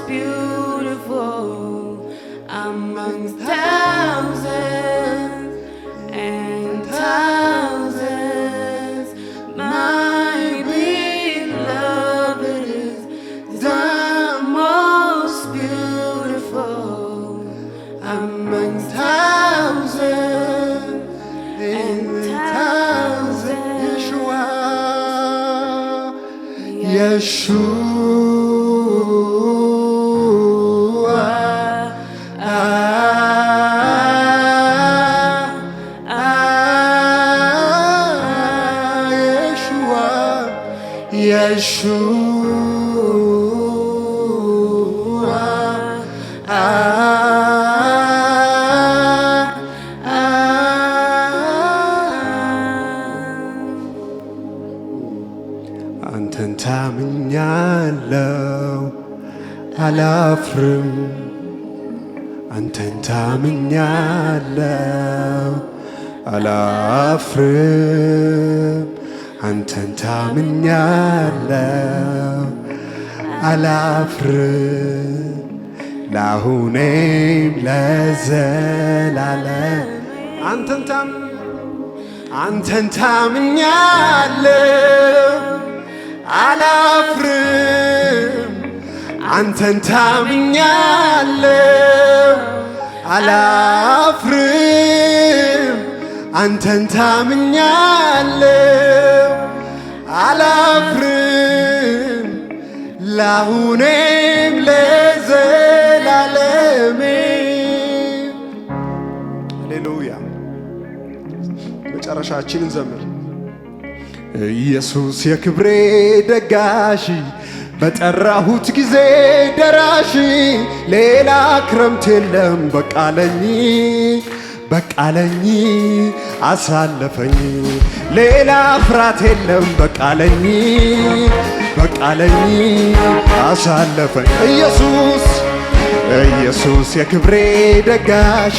beautiful amongst thousands and thousands. My beloved is the most beautiful amongst thousands and thousands. Yeshua, አንተን ታምኛለው አላፍርም፣ አንተን ታምኛለው አላፍርም፣ አንተን ታምኛለው አላፍርም፣ ለአሁኔም ለዘላለም አንተን ታምኛለው አላፍርም፣ አንተን ታምኛለው አላፍርም፣ አንተን ታምኛለው አላፍርም፣ ለአሁኔም ለዘላለሜ። ሃሌሉያ። መጨረሻችንን ዘምር። ኢየሱስ የክብሬ ደጋሺ፣ በጠራሁት ጊዜ ደራሺ፣ ሌላ ክረምት የለም በቃለኝ በቃለኝ አሳለፈኝ፣ ሌላ ፍራት የለም በቃለኝ በቃለኝ አሳለፈኝ። ኢየሱስ የክብሬ ደጋሺ፣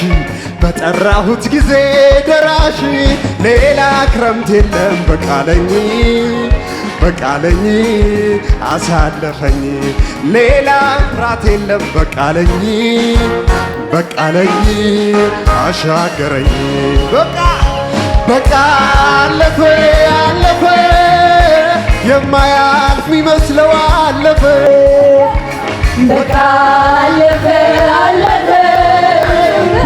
በጠራሁት ጊዜ ደራሺ፣ ሌላ ክረምት የለም በቃለኝ በቃለኝ አሳለፈኝ፣ ሌላ ፍራት የለም በቃለኝ በቃለኝ አሻገረኝ። በቃ አለፈ አለፈ፣ የማያልፍ የሚመስለው አለፈ። በቃ አለፈ አለፈ፣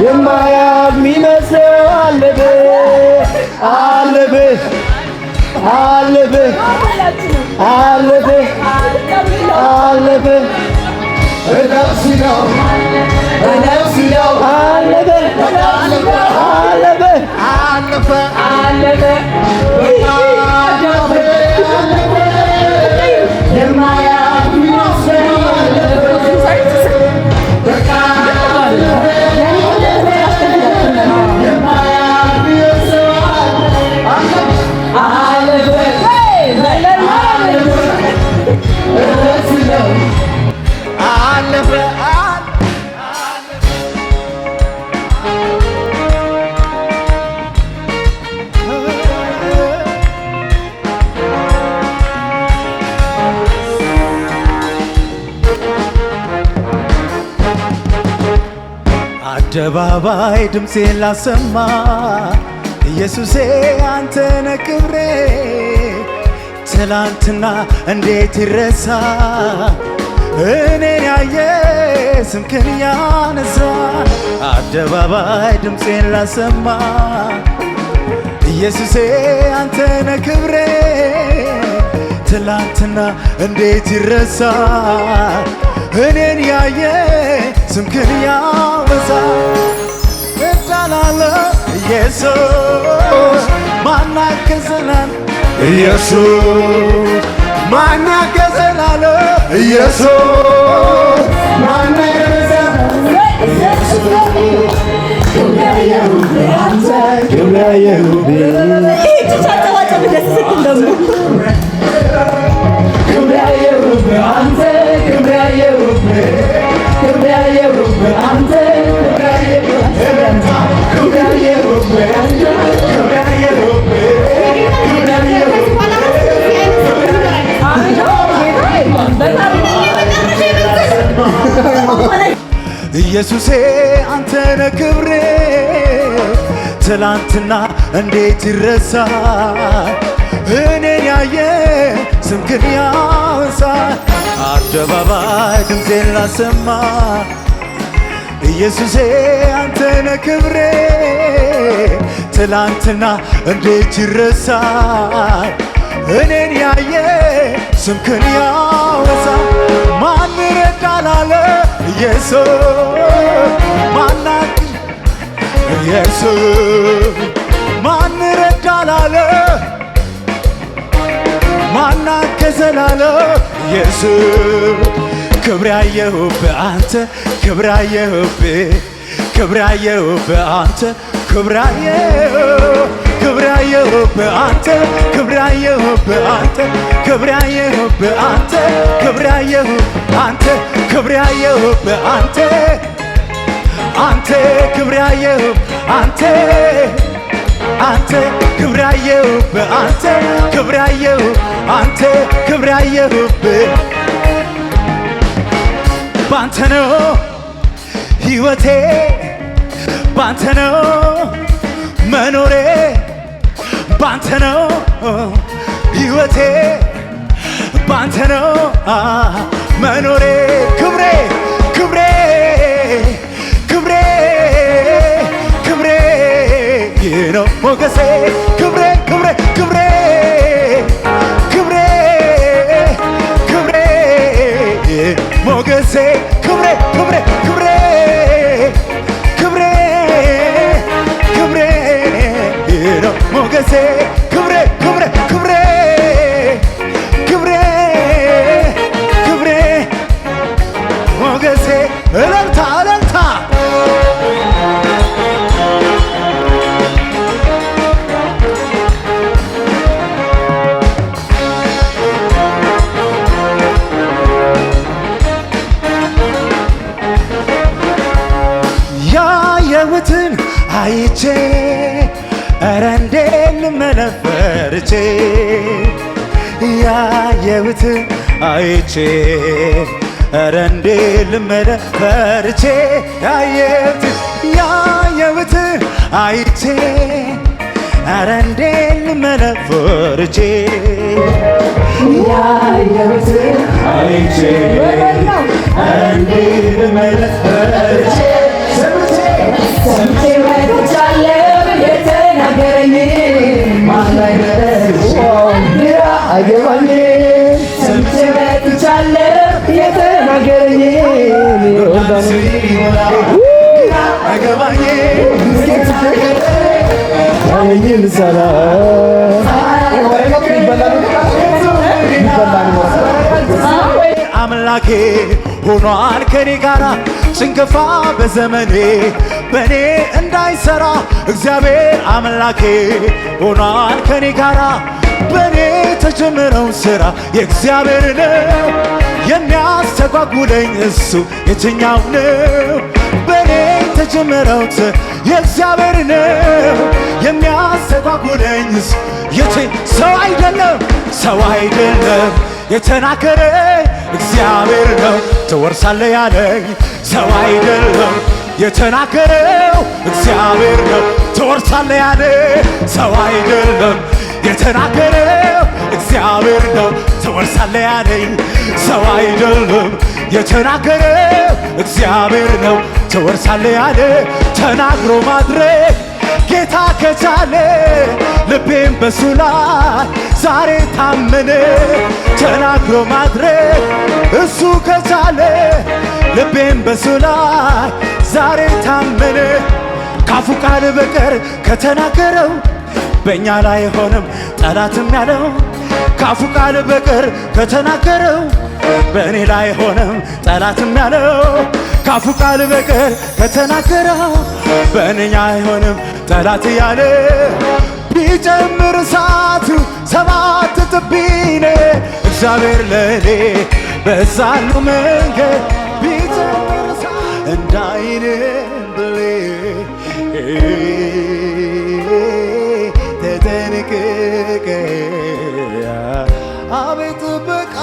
የማያልፍ የሚመስለው አለፈ አለፈ አለፈ አለፈ አለፈ፣ እነፍሲ ነው እነፍሲ ነው አለፈ አለፈ አለፈ አለፈ አለፈ የማያልፍ የሚመስለው አለፈ በቃ አለፈ የማያልፍ የሚመስለው አለፈ እነፍሲ ነው አለፈ። አደባባይ ድምፄን ላሰማ፣ ኢየሱሴ አንተነ ክብሬ፣ ትላንትና እንዴት ይረሳ፣ እኔን ያየ ስምክን ያነሳ። አደባባይ ድምፄን ላሰማ፣ ኢየሱሴ አንተነ ክብሬ፣ ትላንትና እንዴት ይረሳ፣ እኔን ያየ ስምክን ያወሳ። እዳላለሁ ኢየሱስ ማናገዘናል፣ ኢየሱስ ማናገዘናል፣ ኢየሱስ ማናገዘናል፣ ኢየሱሴ አንተነ ክብሬ ትላንትና እንዴት ይረሳል እኔን ያየ ስምህን ያወሳል አደባባይ ድምፄን ላሰማ ኢየሱሴ አንተነ ክብሬ ትላንትና እንዴት ይረሳል እኔን ያየ ስምህን ያወሳል ማን ረዳላለ ኢየሱስ ማናቅ ኢየሱስ ማን ረዳላለ ማናከዘላለ ኢየሱስ ክብር ያየሁብህ አንተ ክብር ያየሁብህ ክብር ያየሁብህ አንተ ክብር ያየሁብህ አንተ ክብር ያየሁብህ አንተ ክብር ያየሁብህ አንተ ክብር ያየሁብህ አንተ ክብር ያየሁብህ አንተ አንተ ክብር ያየሁብህ አንተ አንተ ክብር ያየሁብህ አንተ ክብር ያየሁብህ አንተ ክብር ያየሁብህ ባንተ ነው ሕይወቴ ባንተ ነው መኖሬ ባንተ ነው ሕይወቴ ባንተ ነው መኖሬ ክብሬ ክብሬ ክብሬ ክብሬ ይህ ነው ሞገሴ ክብሬ ክብሬ ክብሬ ክብሬ ክብሬ ሞገሴ ክብሬ ክብሬ ክብሬ ክብሬ ክብሬ ይህ ነው ሞገሴ ክብሬ ክብሬ ክብሬ ክብሬ ክብሬ ሞገሴ እልልታ እልልታ ያየሁትን አይቼ ኧረ እንዴት ልመለስ ፈርቼ ያየሁትን አይቼ ኧረ እንዴት ልመለስ ፈርቼ ያየሁትን አይቼ ኧረ እንዴት ልመለስ ፈርቼ ያየሁትን አይቼ ኧረ እንዴት ልመለስ ፈርቼ ሰምቼ ወጥቻለሁ የተናገረኝ ማን አይደረስ ግራ አይገባኝም ሰምቼ ወጥቻለሁ የተናገረኝ ግራ አይገባኝም ያለኝን ሰላም አምላኬ ሆኗል ከኔ ጋራ ጭንገፋ በዘመኔ በኔ እንዳይሰራ እግዚአብሔር አምላኬ ሆኗል ከኔ ጋራ በኔ ተጀመረው ስራ የእግዚአብሔር ነው የሚያስተጓጉለኝ እሱ የትኛው ነው በኔ ተጀመረው የእግዚአብሔር ነው የሚያስተጓጉለኝ እሱ ሰው አይደለም ሰው አይደለም የተናገረ እግዚአብሔር ነው ትወርሳለህ ያለኝ ሰው አይደለም የተናገረው እግዚአብሔር ነው ትወርሳለህ ያለ ሰው አይደለም የተናገረው እግዚአብሔር ነው ትወርሳለህ ያለኝ ሰው አይደለም የተናገረው እግዚአብሔር ነው ትወርሳለህ ያለ ተናግሮ ማድረግ ጌታ ከቻለ ልቤም በሱ ላይ ዛሬ ታመነ ተናግሮ ማድረግ እሱ ከቻለ ልቤም በሱ ላይ ዛሬ ታመነ ካፉ ቃል በቀር ከተናገረው በእኛ ላይ ሆነም ጠላትም ያለው ካፉ ቃል በቀር ከተናገረው በእኔ ላይ ሆነም ጠላትም ያለው ካፉ ቃል በቀር ከተናገረው በእኔ አይሆንም ጠላት ያለ ቢጨምር እሳቱ 7 እጥፍ እግዚአብሔር ለኔ በዛሉ መንገድ ቢጨምር እሳት እንዳይን ብሌን ተጠንቅቀ አቤት ጥበቃ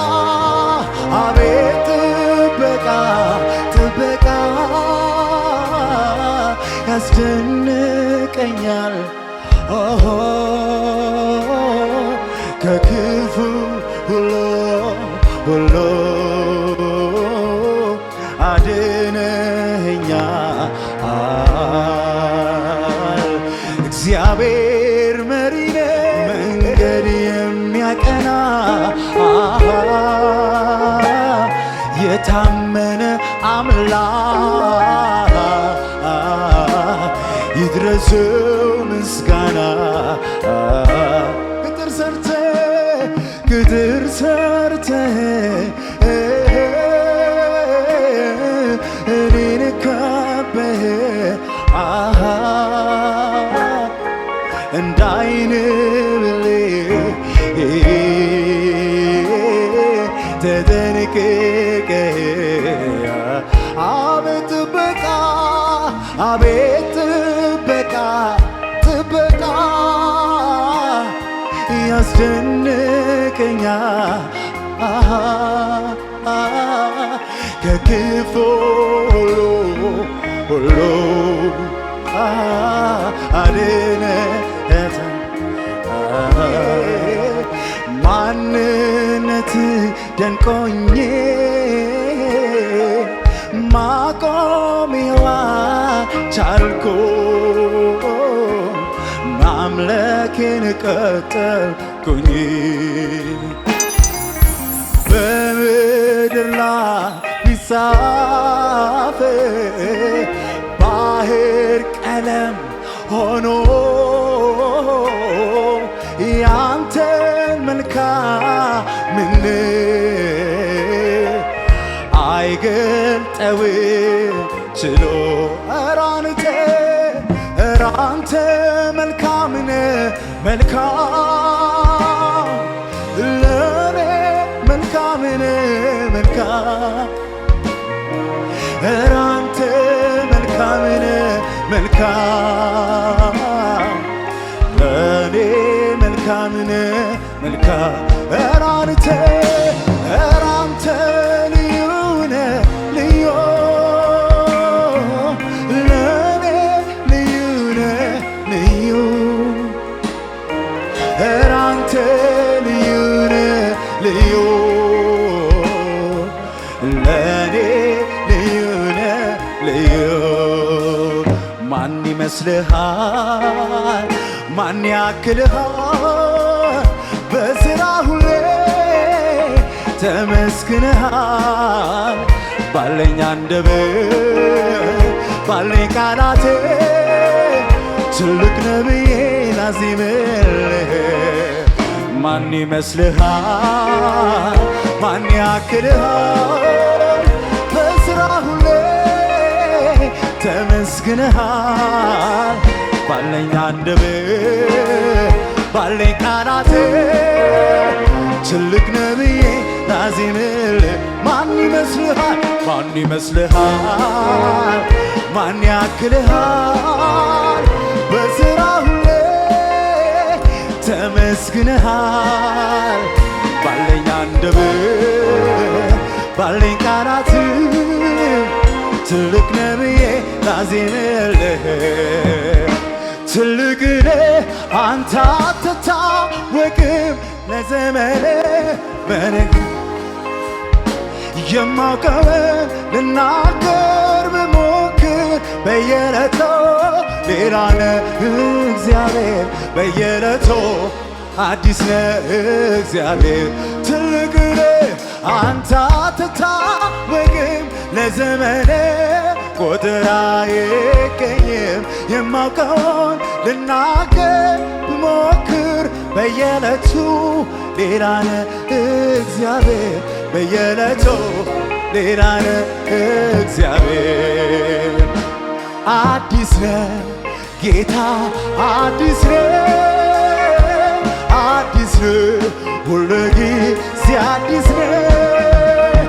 አቤት ጥበቃ ጥበቃ ከክፉ ሁሉ አድነኸኛል። እግዚአብሔር መሪ ነው መንገድ የሚያቀና የታመነ አምላክ ይድረሰው ምስጋና። ቅጥር ሰርተ እኔን ከበህ እንዳይን ብሌን ተጠንቅቀህ አቤት ጥበቃ አቤት ጥበቃ ያስደንቀኛል ከክፉ ሁሉ አድነኸኛል። ማንነት ደንቆኝ ማቆሚዋ ቻልኩም ማምለኬን ቀጠልኩኝ። በምድር ላይ ቢጻፍ ባህር ቀለም ሆኖ ያንተን መልካምነት አይገልጠውም ችሎ አንተ መልካም ነህ መልካም ለኔ መልካም ነህ መልካም አንተ መልካም ነህ መልካም ለኔ መልካም ነህ መልካም አንተ ልዩ ነህ ልዩ ማን ይመስልሃል? ማን ያክልሃል? በሥራ ሁሌ ተመስግነሃል። ባለኝ አንደበት ባለኝ ቃላት ትልቅ ነብዬ ላዜምልህ። ማን ይመስልሃል? ማን ያክልሃል? በሥራ ሁሌ ተመስግነሃል። ባለኝ አንደበት ባለኝ ቃላት ትልቅ ነብዬ ላዜምልህ። ማን ይመስልሃል? ማን ይመስልሃል? ማን ያክልሃል? በሥራ ሁሌ ተመስግነሃል። ባለኝ አንደበት ባለኝ ቃላት ትልቅ ነብዬ ላዜምልህ። ትልቅ ነህ አንተ አትታወቅም ለዘመን በነገር የማውቀውን ልናገር ብሞክር በየዕለቱ ሌላ ነህ እግዚአብሔር በየዕለቱ አዲስ ነህ እግዚአብሔር። ትልቅ ነህ አንተ አትታወቅም ለዘመን ቁጥር አይገኝም። የማውቀውን ልናገር ብሞክር በየዕለቱ ሌላ ነህ እግዚአብሔር በየዕለቱ ሌላ ነህ እግዚአብሔር። አዲስ ነህ ጌታ አዲስ ነህ አዲስ ነህ ሁሉ ጊዜ አዲስ ነህ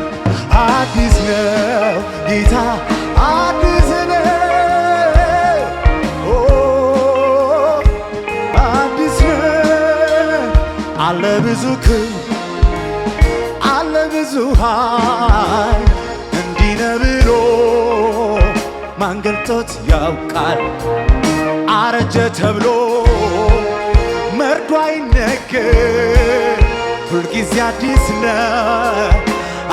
አዲስ ነው ጌታ አዲስ ነህ አዲስ ነህ። አለ ብዙ ክብር አለ ብዙ ኃይል እንዲህ ነህ ብሎ ማን ገልጦት ያውቃል? አረጀ ተብሎ አይነገር ሁልጊዜ አዲስ ነው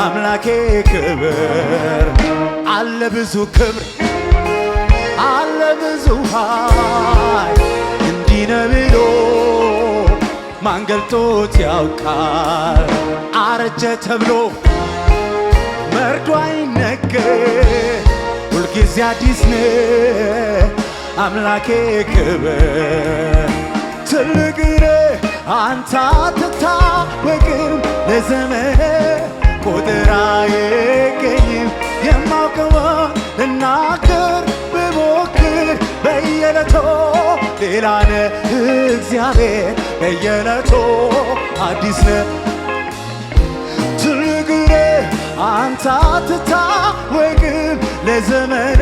አምላኬ ክብር አለ ብዙ ክብር አለ ብዙ ኃይል እንዲህ ነው ብሎ ማን ገልጦት ያውቃል አረጀ ተብሎ መርዶ አይነገር ሁልጊዜ አዲስ ነው አምላኬ ክብር ትልቅ ነህ አንተ አትታወቅም ለዘመን ቁጥር አይገኝም የማውቀውን ልናገር ብሞክር በየዕለቱ ሌላ ነህ እግዚአብሔር በየዕለቱ አዲስ ነህ ትልቅ ነህ አንተ አትታወቅም ለዘመን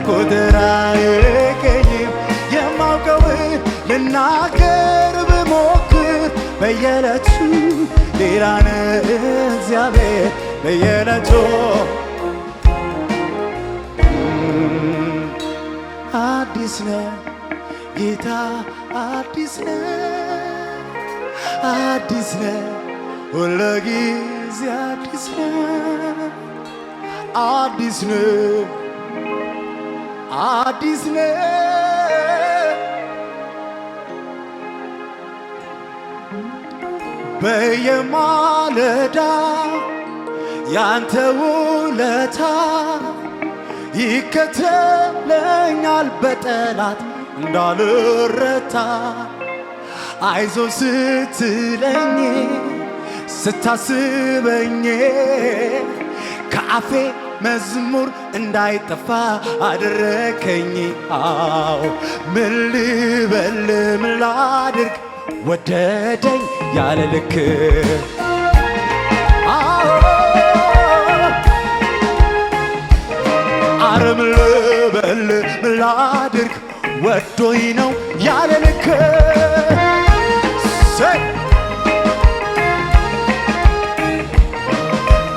ቁጥር አይገኝም የማውቀውን ልናገር ብሞክር በየዕለቱ ሌላ ነህ እግዚአብሔር በየዕለቱ አዲስ ነህ ጌታ አዲስ ነህ አዲስ ነህ ሁልጊዜ አዲስ ነህ አዲስ ነህ አዲስ ነህ በየማለዳ ያንተ ውለታ ይከተለኛል በጠላት እንዳልረታ አይዞ ስትለኝ ስታስበኝ ከአፌ መዝሙር እንዳይጠፋ አደረከኝ አዎ ምን ልበል ምን ላድርግ ወደደኝ ያለ ልክ አረ ምን ልበል ምን ላድርግ ወዶኝ ነው ያለ ልክ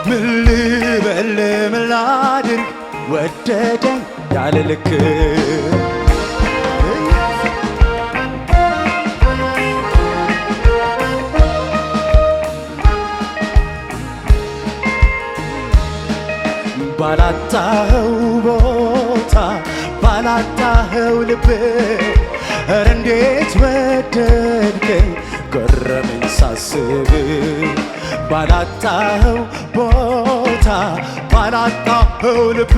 ምን ልበል ምን ላድርግ ወደደኝ ያለ ልክ ባላጣኸው ቦታ ባላጣኸው ልብ ኧረ እንዴት ወደድከኝ ገረመኝ ሳስብ ባላጣኸው ቦታ ባላጣኸው ልብ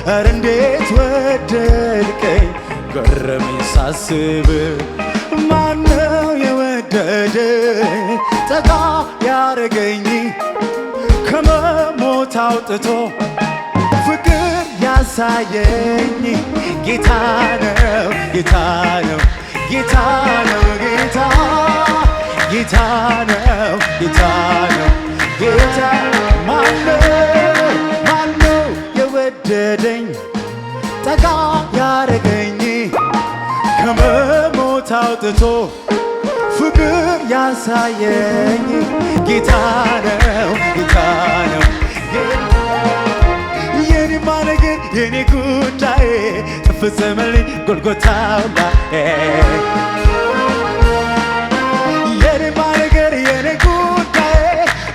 ኧረ እንዴት ወደድከኝ ገረመኝ ሳስብ ማነው የወደደኝ ጠጋ ያረገኝ ከመሞት አውጥቶ ፍቅር ያሳየኝ ጌታ ነው ጌታ ነው ጌታ ነው ጌታ ጌታ ነው ጌታ ነው ጌታ ማነው የወደደኝ ጠጋ ያረገኝ ከመሞት አውጥቶ ፍቅር ያሳየኝ ጌታ ነው ጌታ ነው የኔማ ነገር የኔ ጉዳይ ተፈጸመልኝ ጎልጎታው ላይ የኔማ ነገር የኔ ጉዳይ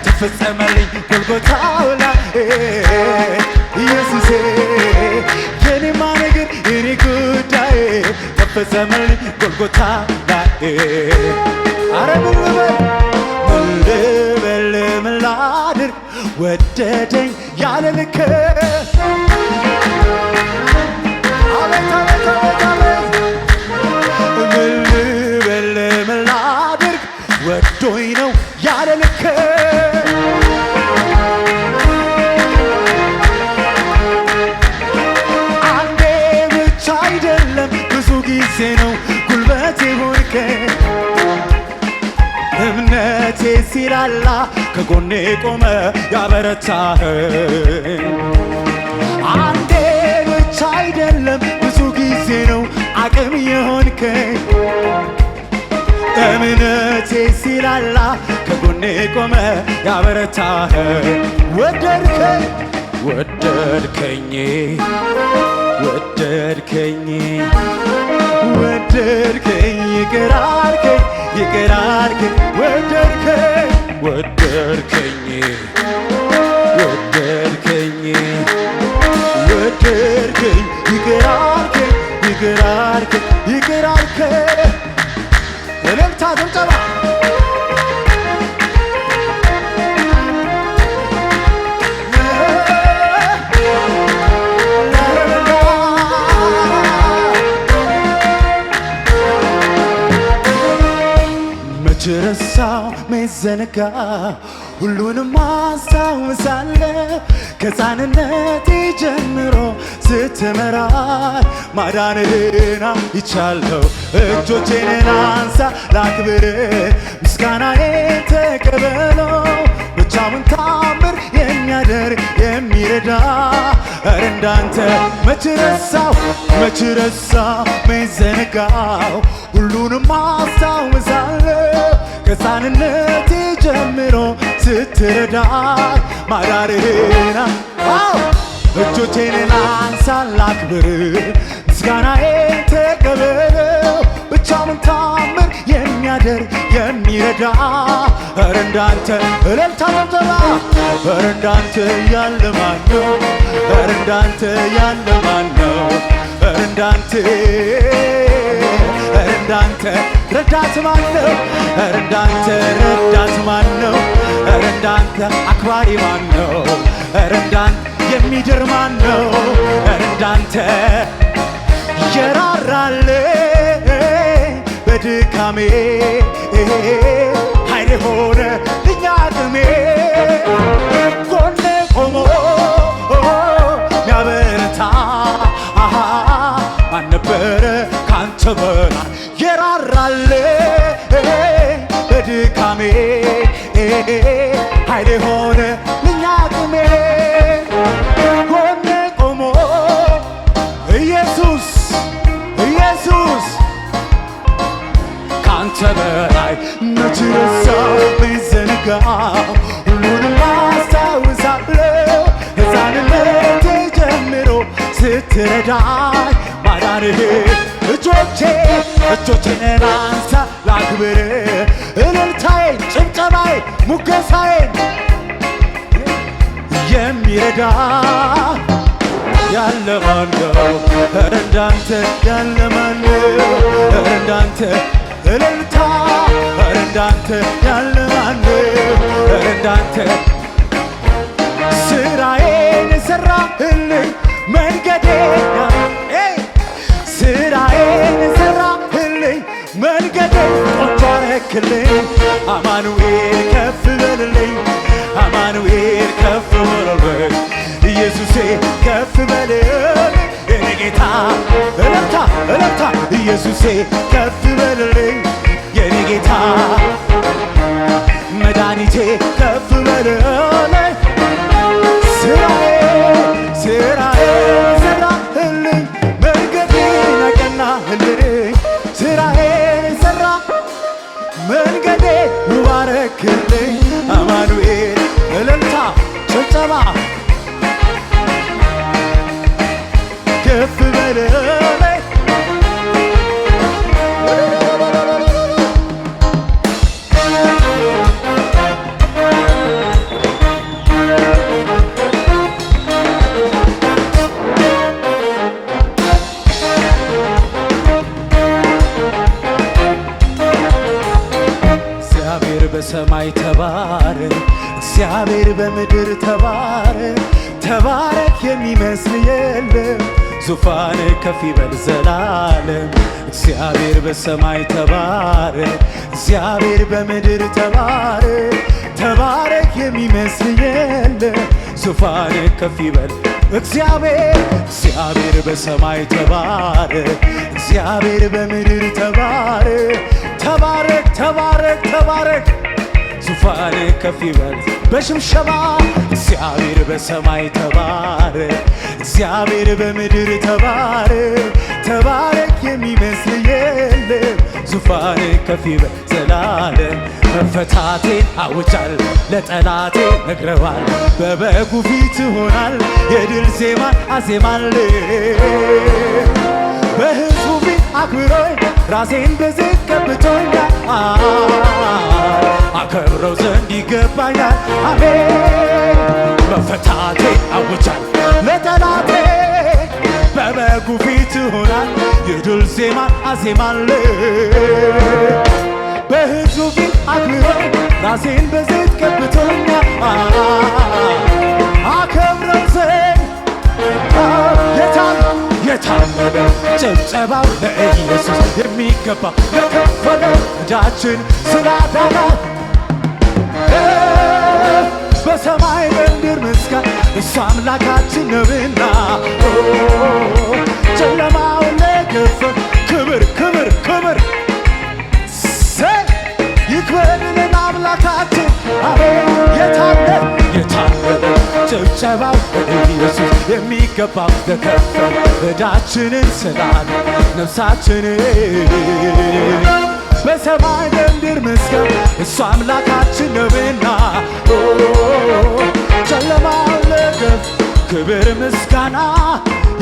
ተፈጸመልኝ ጎልጎታው ላይ ኢየሱሴ የኔማ ነገር የኔ ጉዳይ ተፈጸመልኝ ጎልጎታ ላይ አረ ምን ልበል ምን ላድርግ ወደደኝ ያለ ልክ አቤት አቤት አቤት አቤት ምን ልበል ምን ላድርግ ወዶኝ ነው ያለ ልክ አንዴ ብቻ አይደለም ብዙ ጊዜ ነው ጉልበቴ ሆንከኝ እምነቴ ሲላላ ከጎኔ ቆመ ያበረታኸኝ አንዴ ብቻ አይደለም ብዙ ጊዜ ነው አቅም የሆንከኝ እምነቴ ሲላላ ከጎኔ ቆመ ያበረታኸኝ ወደድከኝ ወደድከኝ ወደድከኝ ወደድከኝ ይቅር አልከኝ ይቅር አልከኝ ወደድከኝ ወደድከኝ ወደድከኝ ወደድከኝ ይቅር አልከኝ ይቅር አልከኝ ይቅር አልከኝ እልልታ ጭብጨባ መች ረሳው መች ዘነጋ ሁሉንም አስታውሳለሁ ከሕፃንነቴ ጀምሮ ስትመራኝ ማዳንህን አይቻለሁ እጆቼን አንሳ ላክብር ምስጋናዬን ተቀበለው ብቻውን ታምር የሚያደርግ የሚረዳ ኧረ እንዳንተ መች ረሳው መች ዘነጋው ሁሉንም አስታውሳለሁ ከሕፃንነቴ ጀምሮ ስትረዳኝ ማዳንህን እጆቼን ላንሳ ላክብር ምስጋናዬን ተቀበለው ብቻውን ታምር የሚያደርግ የሚረዳ ኧረ እንዳንተ እልልታ ጭብጨባ ኧረ እንዳንተ ያለ ማን ነው ኧረ እንዳንተ ያለ ማን ነው ኧረ እንዳንተ ረዳት ማን ነው ኧረ እንዳንተ ረዳት ማን ነው ኧረ እንዳንተ አክባሪ ማን ነው ኧረ እንዳንተ የሚድር ማን ነው ኧረ እንዳንተ የራራልኝ በድካሜ ኃይሌ ሆነ ልኛ አቅሜ ጎኔ ቆሞ ሚያበረታ ማን ነበረ ካንተ በላይ የራራልኝ በድካሜ ኃይሌ ሆነ ልኛ አቅሜ ጎኔ ቆሞ ኢየሱስ ካንተ በላይ መች ረሳው መች ዘነጋው ሁሉንም አስታውሳለሁ ሕፃንነቴ ጀምሮ ስትረዳኝ ማዳንህን እጆቼን አንሳ ላክብር እልልታዬን ጭብጨባዬን ሙገሳዬን የሚረዳ ያለ ማን ነው ኧረ እንዳንተ ያለ ማን ነው ኧረ እንዳንተ እልልታ ኧረ እንዳንተ ያለ ማን ነው ኧረ እንዳንተ ስራዬን ሰራህልኝ መንገዴን ስራዬን ሰራህልኝ መንገዴን ቆንጆ አረክልኝ አማኑኤል ከፍ በልልኝ አማኑኤል ከፍ በልልኝ ኢየሱሴ ከፍ በልልኝ የኔ ጌታ እልልታ ኢየሱሴ ከፍ በልልኝ የኔ ጌታ መድኃኒቴ ከፍ በልልኝ ስራዬን ሰራህልኝ መንገዴን አቀናህልኝ ስራዬን ሰራ መንገዴን ውብ አረክልኝ አማኑኤል እልልታ ጭብጨባ ከፍ በልልኝ እግዚአብሔር በሰማይ ተባረክ እግዚአብሔር በምድር ተባረክ ተባረክ የሚመስል የለም ዙፋን ከፍ ይበል ዘላለም እግዚአብሔር በሰማይ ተባረክ እግዚአብሔር በምድር ተባረክ ተባረክ የሚመስል የለም ዙፋን ከፍ ይበል እግዚአብሔር በሰማይ ተባረክ እግዚአብሔር በምድር ተባረክ ተባረክ ዙፋን ከፍ ይበል በሽምሸባ እግዚአብሔር በሰማይ ተባረክ እግዚአብሔር በምድር ተባረክ የሚመስል የለም ዙፋን ከፍ ይበል ዘላለም መፈታቴን አውጃል ለጠላቴ ነግረዋል በበጉ ፊት ሆናል የድል ዜማን አዜማል በሕዝቡ ፊት አክብሮኝ ራሴን በዝቅ ቀብቶኛል። አከብረው ዘንድ ይገባኛል። አሜን መፈታቴ አውጃል ለጠላቴ በበጉ ፊት ሆናል የድል ዜማን አዜማለ በሕዝቡ ፊት አክብሮኝ ራሴን በዘይት ቀብቶኛል። አከብረው ዘንድ የታመነ ጭብጨባው ለኢየሱስ የሚገባ ለከፈለ ዕዳችን ስላዳና በሰማይ በምድር ምስጋና እሱ አምላካችን ነውና ጨለማውን ለገፈ ክብር ክብር ክብር ይክበርልን አምላካችን። አሜን የታመነ ጭብጨባው ለኢየሱስ የሚገባ ለከፈለ ዕዳችንን ስላለ ነፍሳችንን በሰማይ በምድር ምስጋና እሱ አምላካችን ነውና ጨለማውን ለገፍ ክብር ምስጋና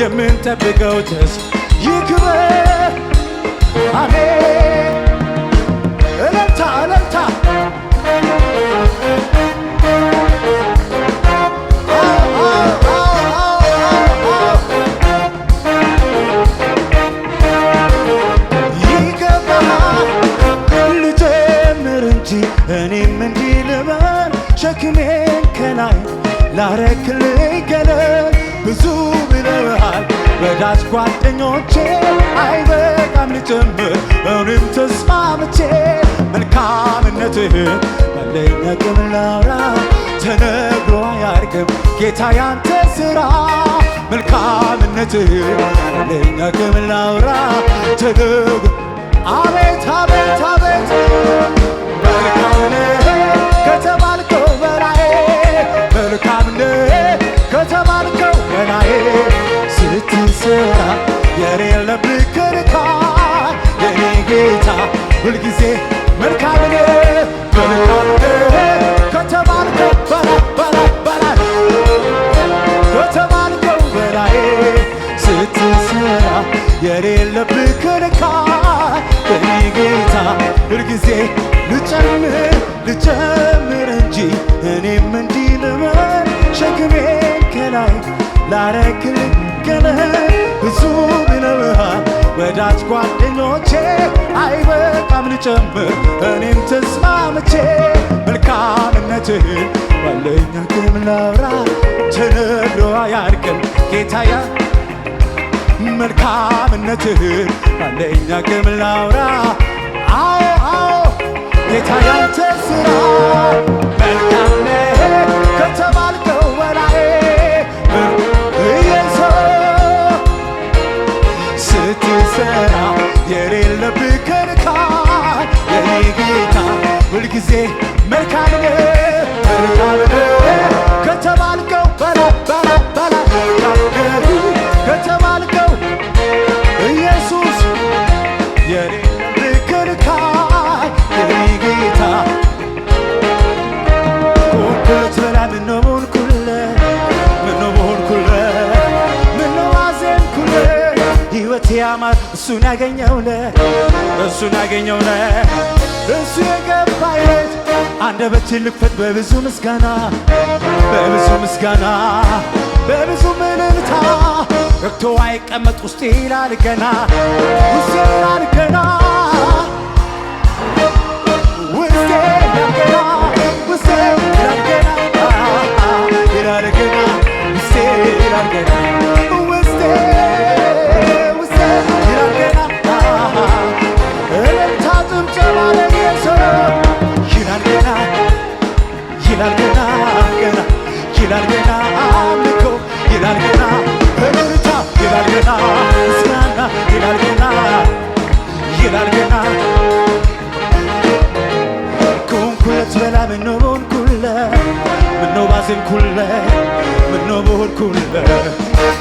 የምንጠብቀው ተስፋ ይክበር። አሜን እልልታ እልልታ እኔም እንዲህ ልበል ሸክሜን ከላይ ላረክልኝ ገለል ብዙ ብለውሃል ወዳጅ ጓደኞቼ አይበቃም ልጨምር እኔም ተስማምቼ መልካምነትህን ባለኝ አቅም ላውራ ተነግሮ አያልቅም ጌታ ያንተ ሥራ መልካምነትህን ባለኝ አቅም ላውራ ተነግሮ አቤት አቤት አቤት መልካምነህ ከተባልከው በላይ መልካምነህ ከተባልከው በላይ ስትሰራ የሌለብህ ክርካር የኔ ጌታ ሁልጊዜ መልካምነህ መልካምነህ ከተባልከው በላይ በላይ ከተባልከው በላይ ስትሰራ የሌለብህ ክርካር የኔ ጌታ ሁልጊዜ ልጨምር እንጂ እኔም እንዲህ ልበል ሸክሜን ከላይ ላረክልኝ ገለል ብዙ ብለውሃል ወዳጅ ጓደኞቼ አይበቃም ልጨምር እኔም ተስማምቼ መልካምነትህን ባለኝ አቅም ላውራ ተነግሮ አያልቅም ጌታዬ መልካምነትህን ባለኝ አቅም ላውራ አዎ አዎ ጌታ ያንተ ሥራ መልካም ነህ ከተባልከው በላይ ኢየሱስ ስትሰራ የሌለብህ ክርካር የኔ ጌታ ሁልጊዜ መልካም ነህ ከተባልከው በላይ ከተባልከው ኢየሱስ የሌለብህ ክርካር የኔ ጌታ ኮንኩለት በላ ምነው ሆንኩለት ምነው ሆንኩለት ምነው አዘንኩለት ሕይወቴ ያማረ እሱን ያገኘውለት እሱ የገባለት አንደበቴን ልክፈት በብዙ ምስጋና በብዙ እልልታ ረክቶ አይቀመጥ ውስጤ ይላል ገና ይላል ገና አምልኮ ይላል ገና እልልታ ይላል ገና ምስጋና ይላል ገና ከሆንኩለት በላ ምነው ሆንኩለት ምነው ባዘንኩለት ምነው በሆንኩለት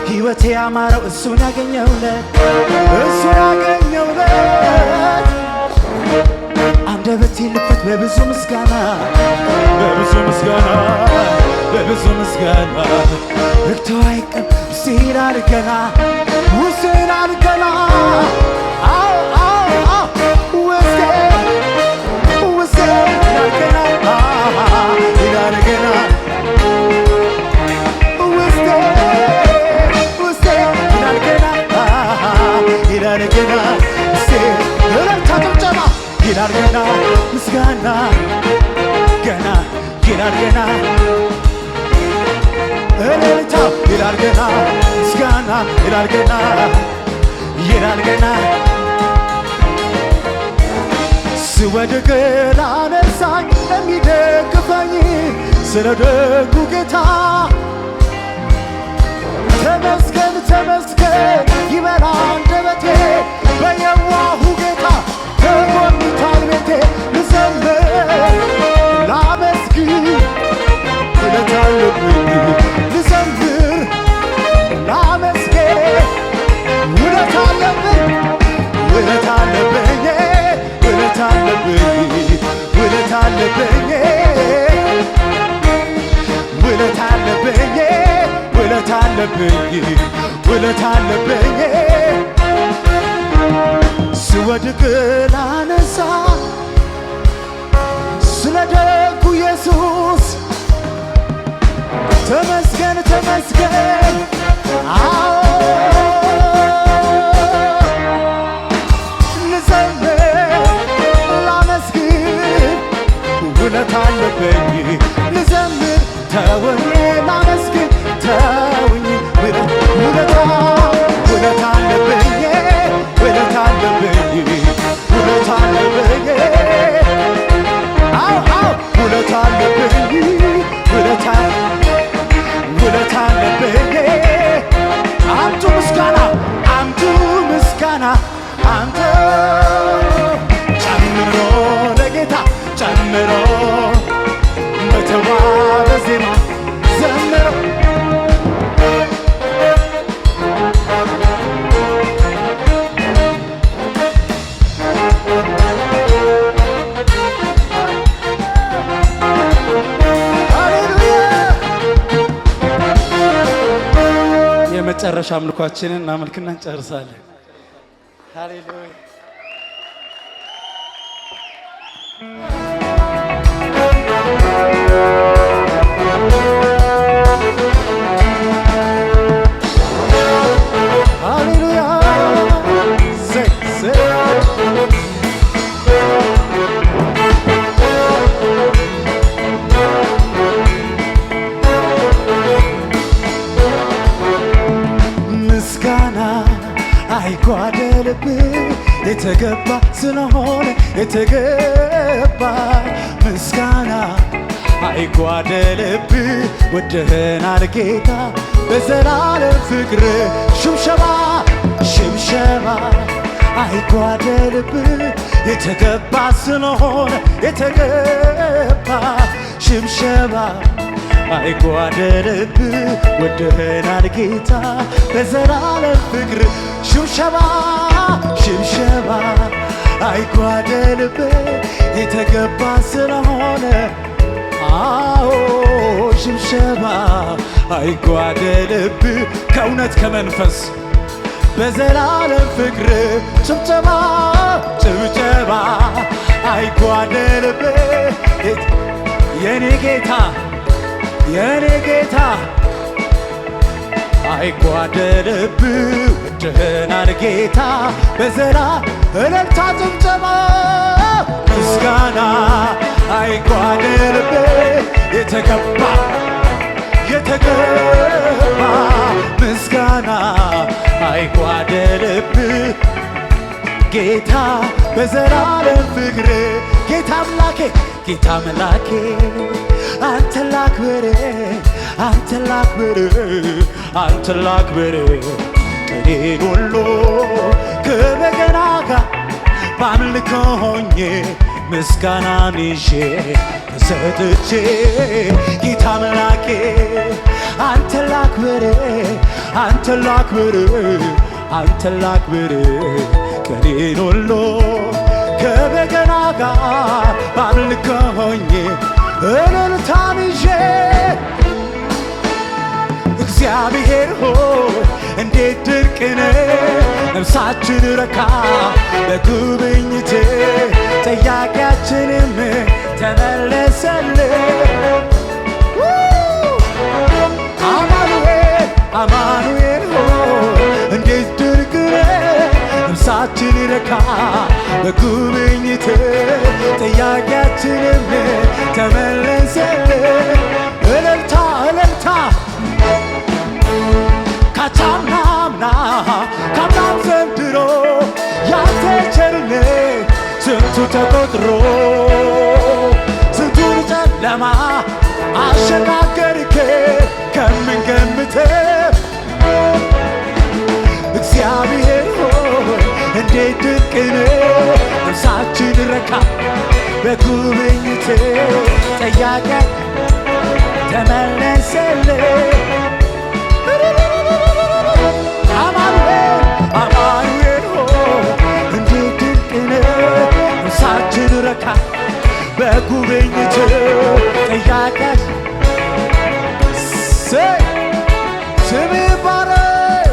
ሕይወቴ ያማረው እሱን ያገኘውለት አንደበቴን ልክፈት በብዙ ምስጋና ረክቶ አይቀም ውስጤ ይላል ገና ይላል ገና እልልታ ይላል ገና ምስጋና ይላል ገና ይላል ገና ስወድቅ ላነሳኝ ለሚደግፈኝ ስለ ደጉ ጌታ ተመስገን ተመስገን ይበል አንደበቴ በየዋሁ ጌታ ተጎብኝቷል ቤቴ ልዘምር ላመስግን ውለታ አለብኝ ልዘምር ላመስግን ውለታ አለብኝ ውለታ አለብኝ ውለታ አለብኝ ውለታ አለብኝ ውለታ አለብኝ ውለታ አለብኝ ውለታ አለብኝ ስወድቅ ላነሳ ስለ ደጉ ኢየሱስ ተመስገን ተመስገን አዎ ልዘምር ላመስግን ውለታ አለብኝ ልዘምር ተወኝ ላመስግን ተውኝ ውለታ ውለታ አለብኝ ውለታ አለብኝ ውለታ አለብኝ አዎ አዎ ውለታ አለብኝ ውለታ ውለታ አለብኝ አምጡ ምስጋና አምጡ ምስጋና አንተ ጨምሮ ለጌታ ጨምሮ በተዋበ ዜማ ዘምሮ የመጨረሻ አምልኳችንን እናመልክና እንጨርሳለን። ሃሌሉያ ሃሌሉያ ምስጋና አይጓደልብህ የተገባ ስለሆነ የተገባ ምስጋና አይጓደልብህ ወደህናል ጌታ በዘላለም ፍቅር ሽብሸባ ሽብሸባ አይጓደልብህ የተገባ ስለሆነ የተገባ ሽብሸባ አይጓደልብህ ወደህናል ጌታ በዘላለም ፍቅር ሽብሸባ ሽብሸባ አይጓደልብህ የተገባ ስለሆነ አዎ ሽብሸባ አይጓደልብህ ከእውነት ከመንፈስ በዘላለም ፍቅር ጭብጨባ ጭብጨባ አይጓደልብህ የኔ ጌታ የኔ ጌታ አይጓደልብህ ወደህናል ጌታ በዘላ እልልታ ጭብጨባ ምስጋና አይጓደልብህ የተገባ የተገባ ምስጋና አይጓደልብህ ጌታ በዘላለም ፍቅር ጌታ አምላኬ ጌታ አምላኬ አንተን ላክብር አንተን ላክብር አንተን ላክብር ቀኔን ሁሉ ከበገና ጋር ባምልኮ ሆኜ ምስጋናን ይዤ ተሰጥቼ ጌታ አምላኬ አንተን ላክብር አንተን ላክብር አንተን ላክብር ቀኔን ሁሉ ከበገና ጋር ባምልኮ ሆኜ እልልታን ይዤ እግዚአብሔር ሆይ እንዴት ድንቅ ነህ ነፍሳችን ረካ በጉብኝት ጥያቄያችንም ተመለሰልን አማኑኤል አማኑኤል ሆይ እንዴት ድንቅ ነህ ነፍሳችን ረካ በጉብኝት ጥያቄያችንም ተመለሰልን ተቆጥሮ ስንቱን ጨለማ አሸጋገርክ ከምንገምተው እግዚአብሔር ሆይ እንዴት ድንቅ ነህ። ነፍሳችን ረካ በጉብኝት ጥያቄ ተመለሰልን። አማኑኤል ሆይ እንዴት ድንቅ ነህ። ነፍሳችን ረካ በጉብኝት ጥያቄ ስም ይባረክ።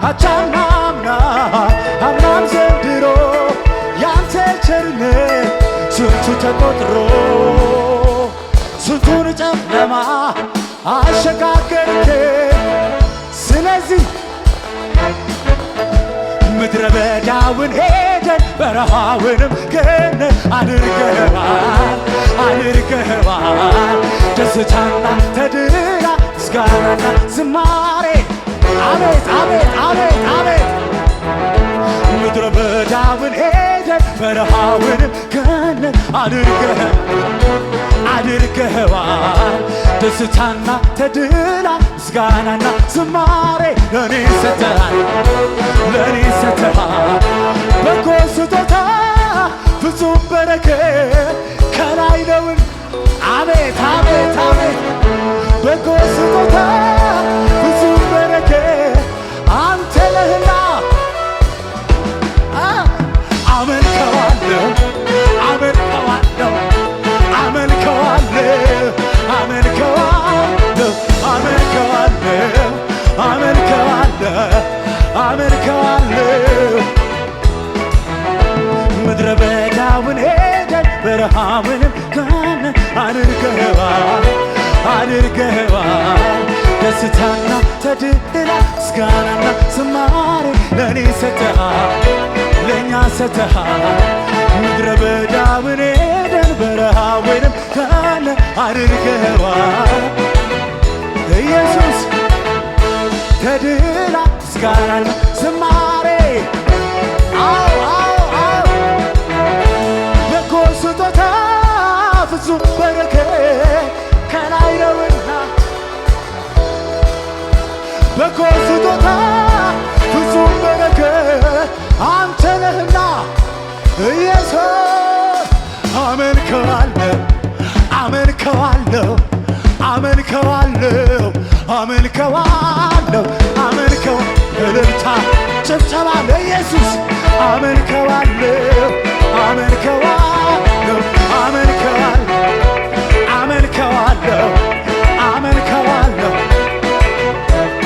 ካቻምና አምናም ዘንድሮ ያንተ ቸርነት ስንቱ ተቆጥሮ ስንቱን ጨለማ አሸጋገርክ። ስለዚህ ምድረ በዳውን ሄደን በረሃውንም ገነት አድርገኸዋል። ደስታና ተድላ ምስጋናና ዝማሬ አቤት አቤት አቤት አቤት። ምድረ በዳውን ሄደን በረሃውንም ገነት አድርገኸዋል። ደስታና ተድላ ምስጋናና ዝማሬ ለኔ ሰጥተሃል። በጎ ስጦታ ፍጹም በረከት ከላይ ነውን። አቤት አቤት አቤት። በጎ ስጦታ ፍጹም በረከት አንተ ነህና አመልከዋለሁ አመልከዋለሁ አመልከዋለሁ አመልከዋለሁ አመልከዋለሁ አመልከዋለሁ አመልከዋለሁ። ምድረ በዳውን ሄደን በረሃውንም ገነት አድርገኸዋል። ደስታና ተድላ ምስጋናና ዝማሬ ለእኔ ለእኛ ሰጥተሃል። ምድረ በዳውን ሄደን በረሃውንም ገነት አድርገኸዋል። ኢየሱስ ተድላ ምስጋናና ዝማሬ በጎ ስጦታ ፍጹም በረከት ከላይ ነውና በጎ ስጦታ ፍጹም በረከት አንተ ነህና ኢየሱስ አመልከዋለሁ አመልከዋለሁ አመልከዋለሁ አመልከዋለሁ አመልከው እልልታ ጭብጨባ ለኢየሱስ አመልከዋለሁ አመልከዋለሁ አመልከዋለሁ አመልከዋለሁ አመልከዋለሁ።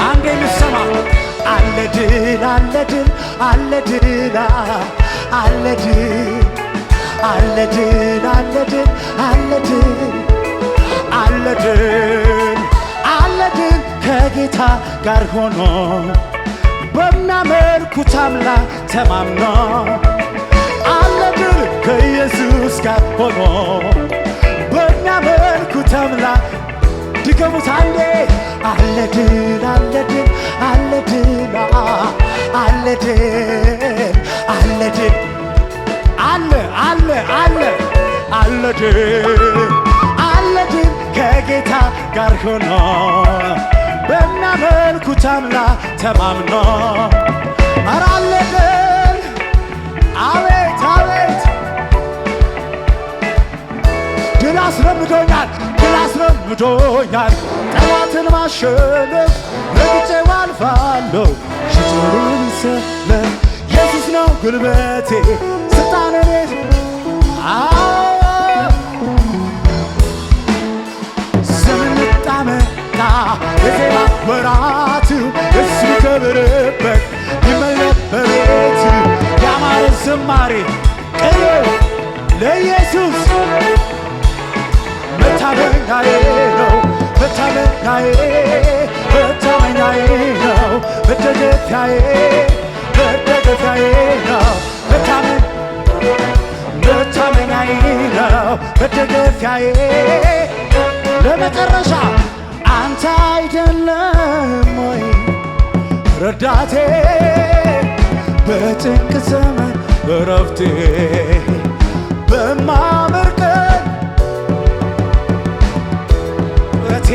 አንዴ ልሰማ አለ ድል አለ ድል አለ ድል አለ ድል አለ ድል አለ ድል አለ ድል አለ ድል አለ ድል ከጌታ ጋር ሆኖ በሚያመልኩት አምላክ ተማምኖ አለ ድል ከኢየሱስ ጋር ሆኖ በሚያመልኩት አምላክ ድገሙት አንዴ አለ ድል አለ ድል አለ ድል አለ ድል አለ ድል አለ አለ አለ አለ ድል አለ ድል ከጌታ ጋር ሆኖ በሚያመልኩት አምላክ ተማምኖ ኧረ አለ ድል አቤት አቤት። ድል አስለምዶኛል ድል አስለምዶኛል ጠላትን ማሸነፍ ረግጬው አልፋለሁ። ሽቱሩን ሰለም ኢየሱስ ነው ጉልበቴ ስልጣኔ ስምንጣመና የዜማ ወራቱ እሱ ከብርበት ይመለክ በቤቱ ያማረ ዝማሬ ቅኔው ለኢየሱስ መታመኛዬ ነው መታመኛዬ መታመኛዬ ነው መደገፊያዬ መደገፊያዬ ነው መታመኛዬ ነው መደገፊያዬ። ለመጨረሻ አንተ አይደለም ወይ ረዳቴ በጭንቅ ዘመን እረፍቴ በማምር ቀን እቴ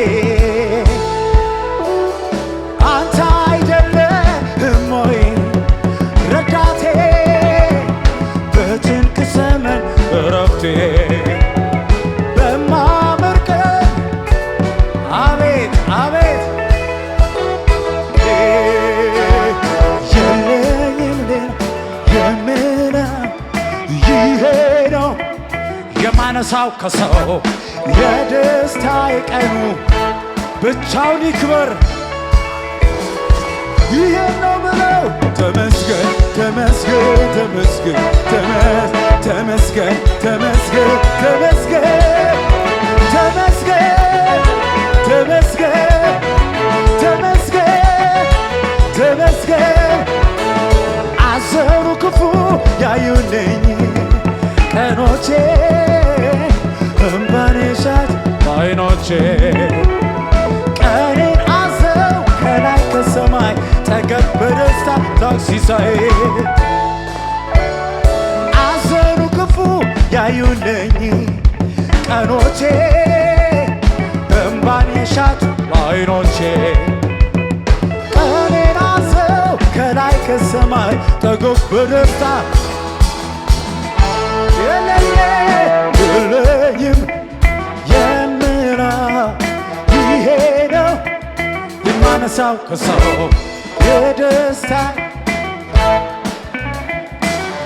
አንተ አይደለህም ወይ ረዳቴ በጭንቅ ዘመን እረፍቴ በማምር ቀን አቤት አቤት የለኝም ሌላ የምለው ይሄ ነው የማነሳው ከሰው የደስታ የቀኑ ብቻውን ይክበር ይሄ ነው ምለው ተመስገን ተመስገን ተመስገን ተመስገን ተመስገን ተመስገን ተመስገን ተመስገን ተመስገን ተመስገን አዘኑ ክፉ ያዩልኝ ቀኖቼ እምባን ሻት በዓይኖቼ ቀኔን አዘው ከላይ ከሰማይ ጠገብ በደስታ ታክሲሳይ አዘኑ ክፉ ያዩልኝ ቀኖቼ እምባን ሻት በዓይኖቼ ቀኔን አዘው ከላይ ከሰማይ ጠገብ በደስታ የለኝም የምለው ይሄ ነው የማነሳው ከሰው የደስታ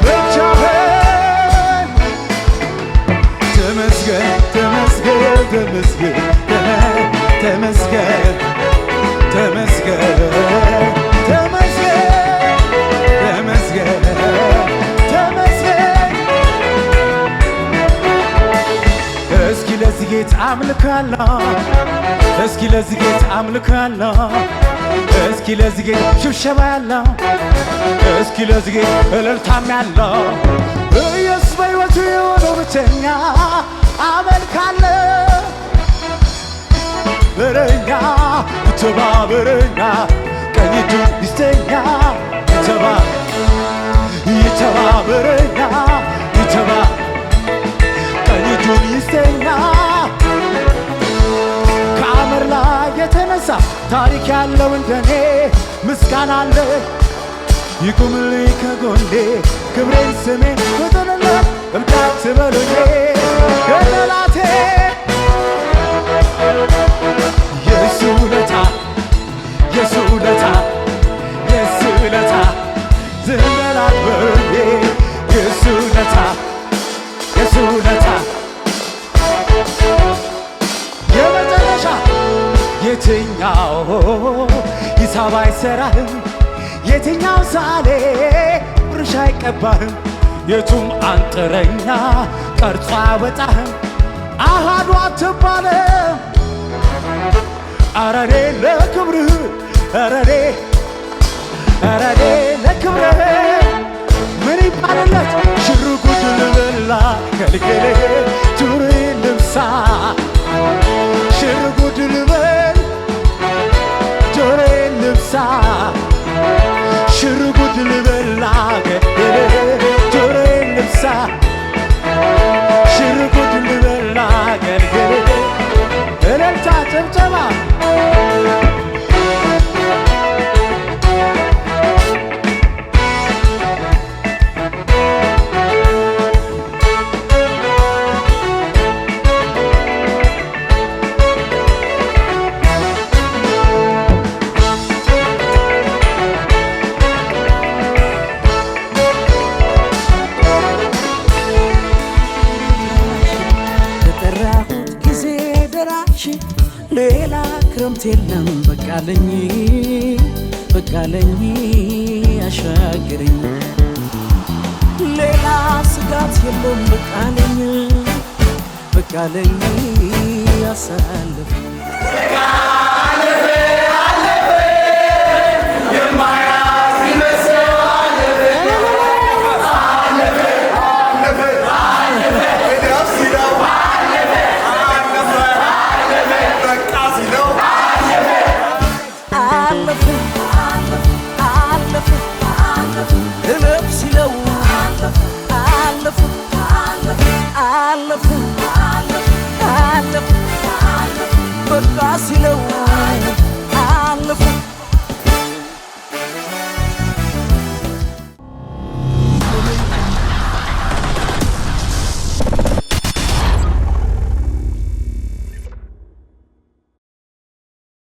ብቻህን ተመስገን ተመስገን ተመስገን ተመስገን ተመስገን ተመስገን ተመስገን እስኪ ለዚህ ጌታ አምልካለሁ እስኪ ለዚህ ጌታ አምልካለሁ እስኪ ለዚህ ጌታ ሽብሸባ ያለው እስኪ ለዚህ ጌታ እልልታም ያለው ኢየሱስ በሕይወቱ የሆነው ብቸኛ አመልካለሁ በረኛ ይተባበረኛ ቀኝ እጁን ይስጠኛ ይተባበረኛ ቀኝ እጁን ይስጠኛ ከአመር ላይ የተነሳ ታሪክ ያለው እንደኔ ምስጋና አለ ይቁምልኝ ከጎኔ ክብሬን ስሜን ፍጥርለ እምታት በሉኝ ከጠላቴ የሱ ውለታ የሱ ውለታ የሱ ውለታ ዝም በላት በሉኝ የሱ ውለታ የሱ ውለታ የመጨረሻ የትኛው ሂሳብ አይሰራህም የትኛው ሳሌ ብርሽ አይቀባህም የቱም አንጥረኛ ቀርጾ አያወጣህም አሃዱ አትባለም አረኔ ለክብርህ አረኔ ለክብርህ ምን ይባልለት ሽር ጉድ ልበላ ከልገሌ ቱሪ ልብሳ ሽር ጉድ ልበል ጆሬ ልብሳ ሽር ጉድ ልበላ ከልገሌ ጆሬ ልብሳ ሽር ጉድ ልበላ ከልገሌ እልልታ ጭብጨባ ሌላ ክረምት የለም በቃለኝ አሻግረኝ ሌላ ስጋት የለም በቃለኝ አሳልፍ